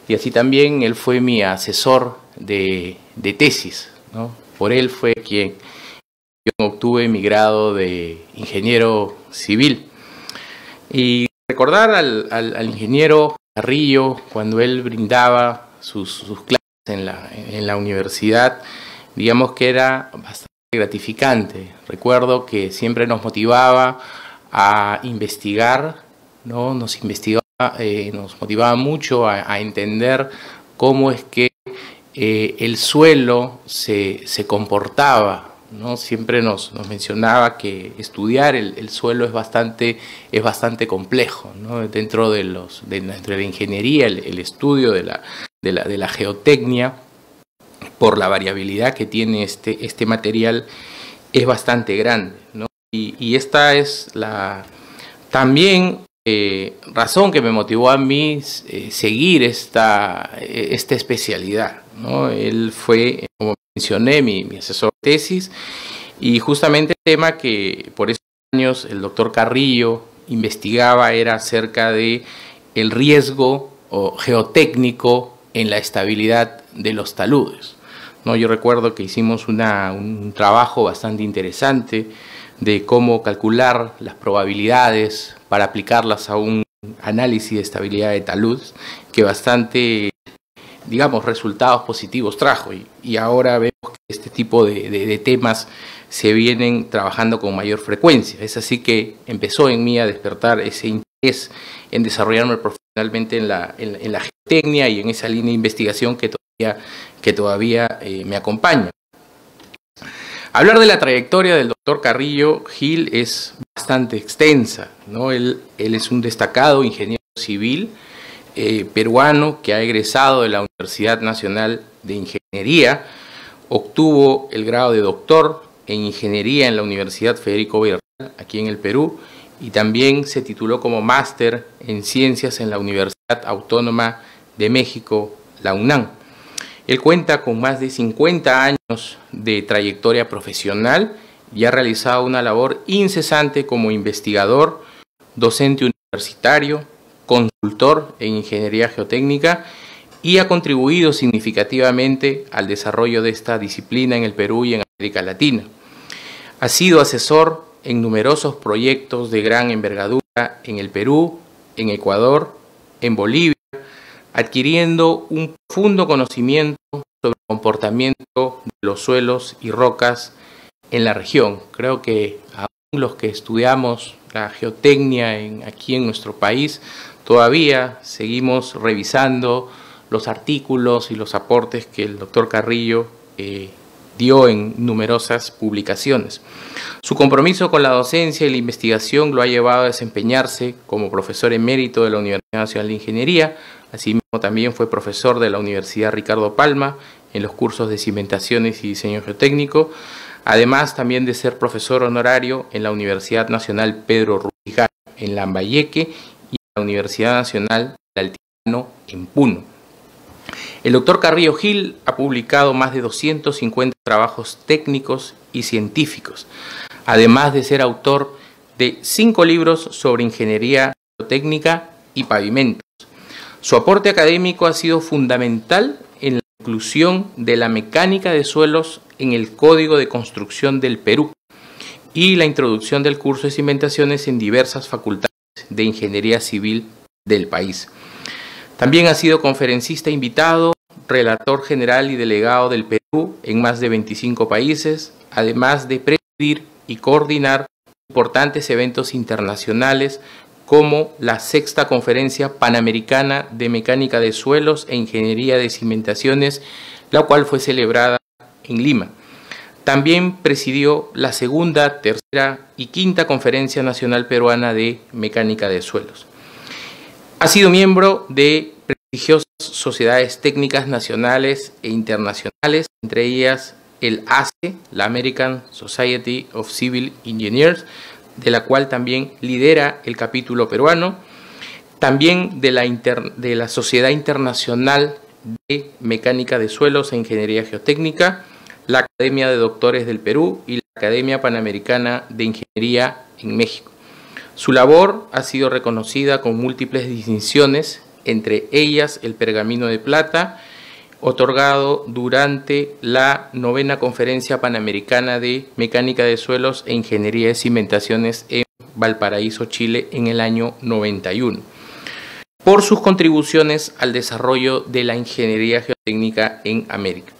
Y así también él fue mi asesor de tesis, ¿no? Por él fue quien yo obtuve mi grado de ingeniero civil. Y recordar al ingeniero Carrillo cuando él brindaba sus clases en la universidad, digamos que era bastante gratificante. Recuerdo que siempre nos motivaba a investigar, ¿no? Nos motivaba mucho a entender cómo es que el suelo se comportaba ¿no? Siempre nos mencionaba que estudiar el suelo es bastante complejo, ¿no? Dentro de la ingeniería, el estudio de la geotecnia, por la variabilidad que tiene este material, es bastante grande, ¿no? Y esta es la también razón que me motivó a mí seguir esta especialidad, ¿no? Él fue, como mencioné, mi asesor de tesis, y justamente el tema que por esos años el doctor Carrillo investigaba era acerca de el riesgo geotécnico en la estabilidad de los taludes, ¿no? Yo recuerdo que hicimos un trabajo bastante interesante de cómo calcular las probabilidades para aplicarlas a un análisis de estabilidad de taludes, que bastante, digamos, resultados positivos trajo. Y ahora vemos que este tipo de temas se vienen trabajando con mayor frecuencia. Es así que empezó en mí a despertar ese interés en desarrollarme profesionalmente en la geotecnia y en esa línea de investigación que todavía me acompaña. Hablar de la trayectoria del doctor Carrillo Gil es bastante extensa, ¿no? Él es un destacado ingeniero civil peruano que ha egresado de la Universidad Nacional de Ingeniería, obtuvo el grado de doctor en Ingeniería en la Universidad Federico Villarreal, aquí en el Perú, y también se tituló como máster en Ciencias en la Universidad Autónoma de México, la UNAM. Él cuenta con más de 50 años de trayectoria profesional y ha realizado una labor incesante como investigador, docente universitario, consultor en ingeniería geotécnica, y ha contribuido significativamente al desarrollo de esta disciplina en el Perú y en América Latina. Ha sido asesor en numerosos proyectos de gran envergadura en el Perú, en Ecuador, en Bolivia, adquiriendo un profundo conocimiento sobre el comportamiento de los suelos y rocas en la región. Creo que aún los que estudiamos la geotecnia aquí en nuestro país todavía seguimos revisando los artículos y los aportes que el doctor Carrillo dio en numerosas publicaciones. Su compromiso con la docencia y la investigación lo ha llevado a desempeñarse como profesor emérito de la Universidad Nacional de Ingeniería. Asimismo, también fue profesor de la Universidad Ricardo Palma en los cursos de cimentaciones y diseño geotécnico, además también de ser profesor honorario en la Universidad Nacional Pedro Ruiz Gallo en Lambayeque y en la Universidad Nacional del Altiplano en Puno. El doctor Carrillo Gil ha publicado más de 250 trabajos técnicos y científicos, además de ser autor de 5 libros sobre ingeniería geotécnica y pavimentos. Su aporte académico ha sido fundamental en la inclusión de la mecánica de suelos en el Código de Construcción del Perú y la introducción del curso de cimentaciones en diversas facultades de ingeniería civil del país. También ha sido conferencista invitado, relator general y delegado del Perú en más de 25 países, además de presidir y coordinar importantes eventos internacionales como la Sexta Conferencia Panamericana de Mecánica de Suelos e Ingeniería de Cimentaciones, la cual fue celebrada en Lima. También presidió la segunda, tercera y quinta Conferencia Nacional Peruana de Mecánica de Suelos. Ha sido miembro de prestigiosas sociedades técnicas nacionales e internacionales, entre ellas el ASE, la American Society of Civil Engineers, de la cual también lidera el capítulo peruano, también de la Sociedad Internacional de Mecánica de Suelos e Ingeniería Geotécnica, la Academia de Doctores del Perú y la Academia Panamericana de Ingeniería en México. Su labor ha sido reconocida con múltiples distinciones, entre ellas el Pergamino de Plata, otorgado durante la 9ª Conferencia Panamericana de Mecánica de Suelos e Ingeniería de Cimentaciones en Valparaíso, Chile, en el año 91, por sus contribuciones al desarrollo de la ingeniería geotécnica en América.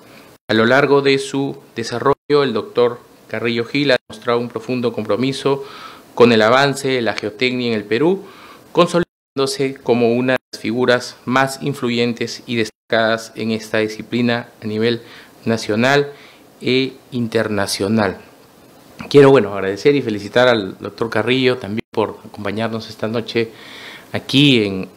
A lo largo de su desarrollo, el doctor Carrillo Gil ha demostrado un profundo compromiso con el avance de la geotecnia en el Perú, consolidándose como una de las figuras más influyentes y destacadas en esta disciplina a nivel nacional e internacional. Quiero, agradecer y felicitar al doctor Carrillo también por acompañarnos esta noche aquí en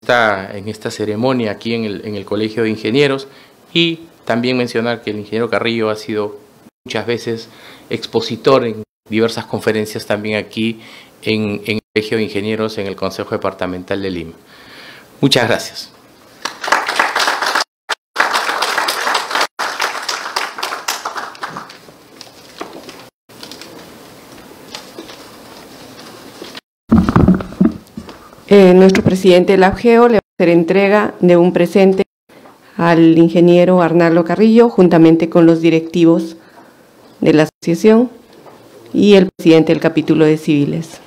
esta ceremonia, aquí en el Colegio de Ingenieros, y también mencionar que el ingeniero Carrillo ha sido muchas veces expositor en diversas conferencias también aquí en el Colegio de Ingenieros, en el Consejo Departamental de Lima. Muchas gracias. Nuestro presidente del ABGEO le va a hacer entrega de un presente al ingeniero Arnaldo Carrillo, juntamente con los directivos de la asociación y el presidente del capítulo de civiles.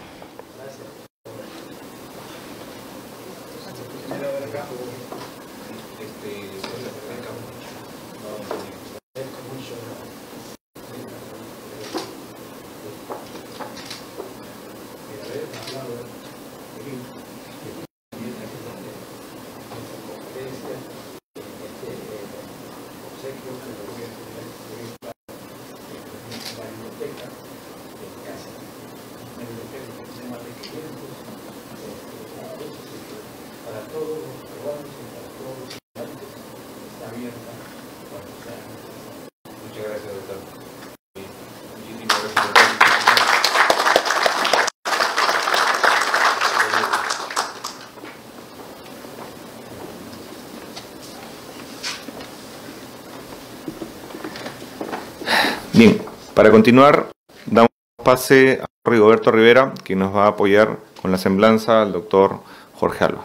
Bien, para continuar, damos pase a Rigoberto Rivera, quien nos va a apoyar con la semblanza al doctor Jorge Alba.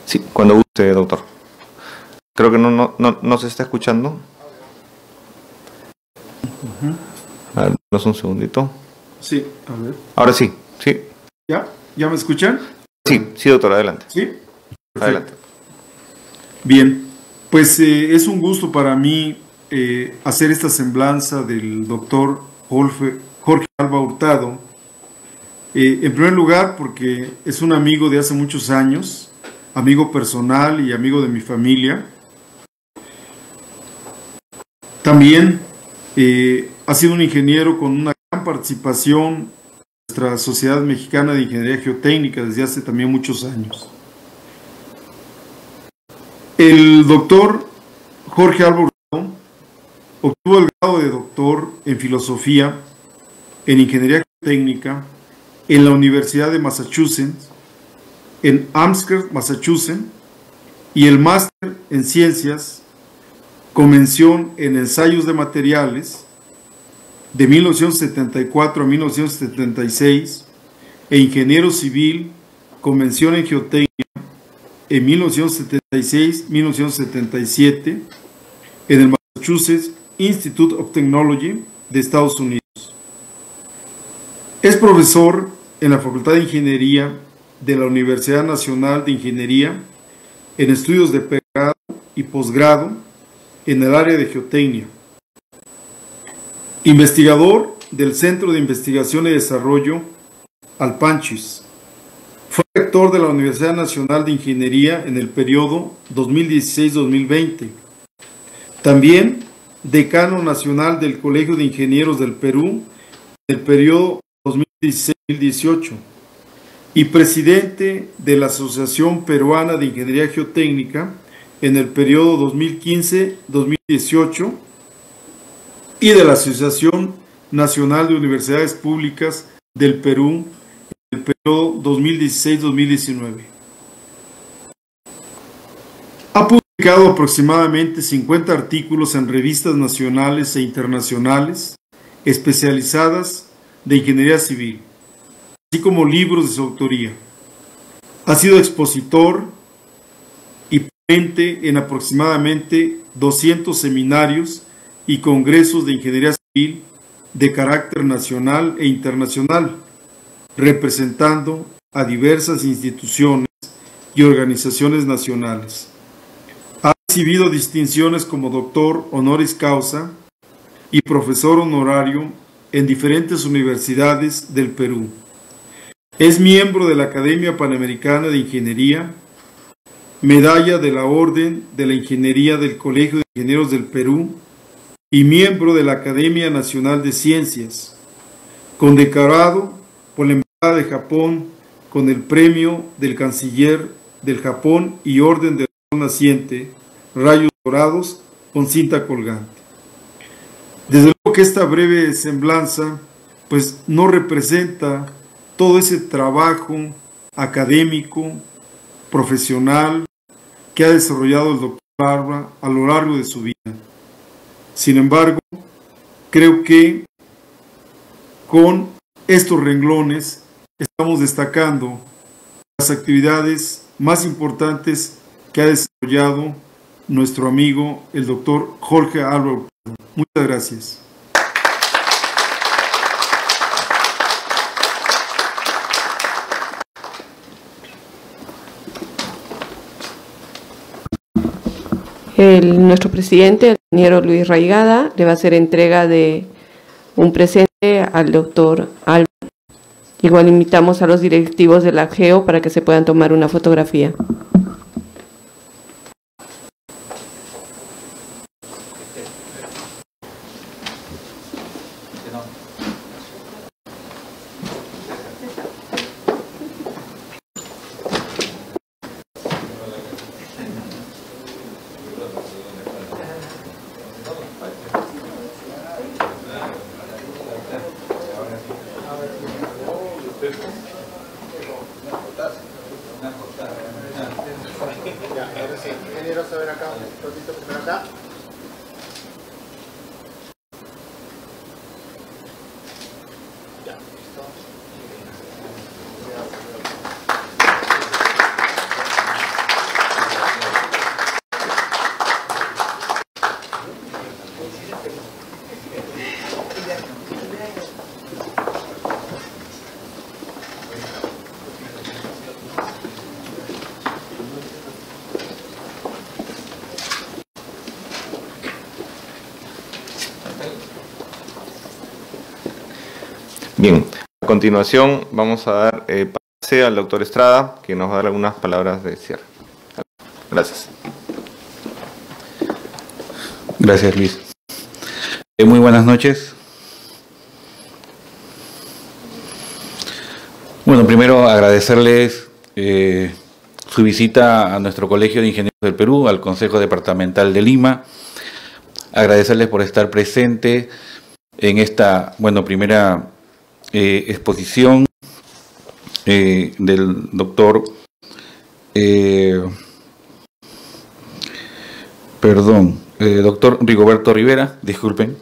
Sí, cuando guste, doctor. Creo que no se está escuchando. A ver, danos un segundito. Sí, a ver. Ahora sí, sí. ¿Ya? ¿Ya me escuchan? Sí, doctor, adelante. Sí. Adelante. Bien, pues es un gusto para mí hacer esta semblanza del doctor Jorge Alba Hurtado. En primer lugar, porque es un amigo de hace muchos años, amigo personal y amigo de mi familia. También ha sido un ingeniero con una gran participación en nuestra Sociedad Mexicana de Ingeniería Geotécnica desde hace también muchos años. El doctor Jorge Alba Hurtado obtuvo el grado de doctor en Filosofía en Ingeniería Geotécnica en la Universidad de Massachusetts, en Amherst, Massachusetts, y el máster en Ciencias con mención en Ensayos de Materiales de 1974 a 1976 e Ingeniero Civil con mención en Geotécnica en 1976-1977 en el Massachusetts Institute of Technology de Estados Unidos. Es profesor en la Facultad de Ingeniería de la Universidad Nacional de Ingeniería en estudios de pregrado y posgrado en el área de geotecnia. Investigador del Centro de Investigación y Desarrollo Alpanchis. Fue rector de la Universidad Nacional de Ingeniería en el periodo 2016-2020. También decano nacional del Colegio de Ingenieros del Perú en el periodo 2016-2018 y presidente de la Asociación Peruana de Ingeniería Geotécnica en el periodo 2015-2018 y de la Asociación Nacional de Universidades Públicas del Perú en el periodo 2016-2019. Ha publicado aproximadamente 50 artículos en revistas nacionales e internacionales especializadas de ingeniería civil, así como libros de su autoría. Ha sido expositor y ponente en aproximadamente 200 seminarios y congresos de ingeniería civil de carácter nacional e internacional, representando a diversas instituciones y organizaciones nacionales. Ha recibido distinciones como doctor honoris causa y profesor honorario en diferentes universidades del Perú. Es miembro de la Academia Panamericana de Ingeniería, medalla de la Orden de la Ingeniería del Colegio de Ingenieros del Perú y miembro de la Academia Nacional de Ciencias, condecorado por la Embajada de Japón con el Premio del Canciller del Japón y Orden del Sol Naciente, rayos dorados con cinta colgante. Desde luego que esta breve semblanza pues no representa todo ese trabajo académico, profesional que ha desarrollado el doctor Barba a lo largo de su vida. Sin embargo, creo que con estos renglones estamos destacando las actividades más importantes que ha desarrollado nuestro amigo el doctor Jorge Álvaro. Muchas gracias. Nuestro presidente, el ingeniero Luis Raigada, le va a hacer entrega de un presente al doctor Álvaro. Igual invitamos a los directivos de la AGEO para que se puedan tomar una fotografía. Bien, a continuación vamos a dar pase al doctor Estrada, que nos va a dar algunas palabras de cierre. Gracias. Gracias, Luis. Muy buenas noches. Bueno, primero agradecerles su visita a nuestro Colegio de Ingenieros del Perú, al Consejo Departamental de Lima. Agradecerles por estar presente en esta, primera exposición del doctor doctor Rigoberto Rivera, disculpen.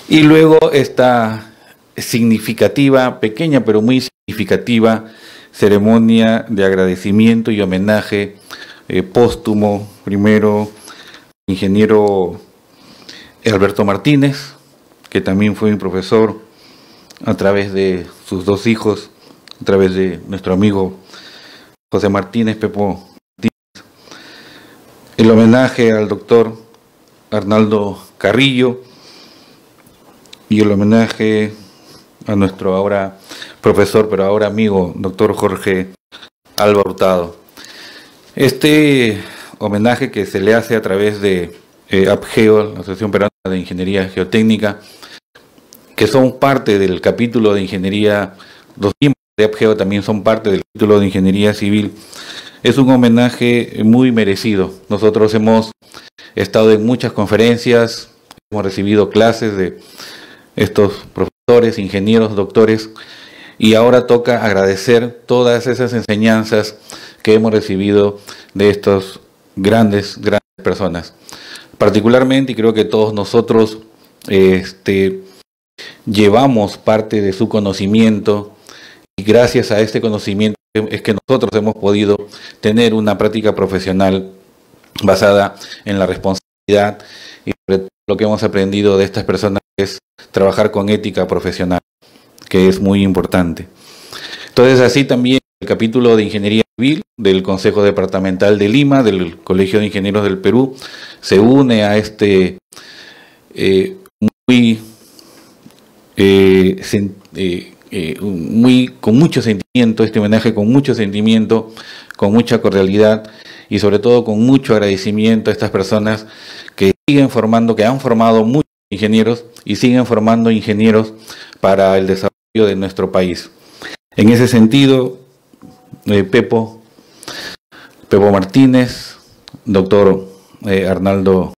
Y luego esta significativa, pequeña pero muy significativa ceremonia de agradecimiento y homenaje póstumo, primero ingeniero Alberto Martínez, que también fue mi profesor, a través de sus dos hijos, a través de nuestro amigo José Martínez, Pepo Martínez. El homenaje al doctor Arnaldo Carrillo y el homenaje a nuestro ahora profesor, pero ahora amigo, doctor Jorge Álvaro Hurtado. Este homenaje que se le hace a través de APGEO, la Asociación Peruana de Ingeniería Geotécnica, que son parte del capítulo de Ingeniería, los miembros de APGEO también son parte del capítulo de Ingeniería Civil. Es un homenaje muy merecido. Nosotros hemos estado en muchas conferencias, hemos recibido clases de estos profesores, ingenieros, doctores, y ahora toca agradecer todas esas enseñanzas que hemos recibido de estos grandes personas. Particularmente, y creo que todos nosotros llevamos parte de su conocimiento, y gracias a este conocimiento es que nosotros hemos podido tener una práctica profesional basada en la responsabilidad, y sobre todo lo que hemos aprendido de estas personas es trabajar con ética profesional, que es muy importante. Entonces, así también el capítulo de Ingeniería Civil del Consejo Departamental de Lima, del Colegio de Ingenieros del Perú, se une a este con mucho sentimiento, este homenaje con mucho sentimiento, con mucha cordialidad y sobre todo con mucho agradecimiento a estas personas que siguen formando, que han formado muchos ingenieros y siguen formando ingenieros para el desarrollo de nuestro país. En ese sentido, Pepo Martínez, doctor Arnaldo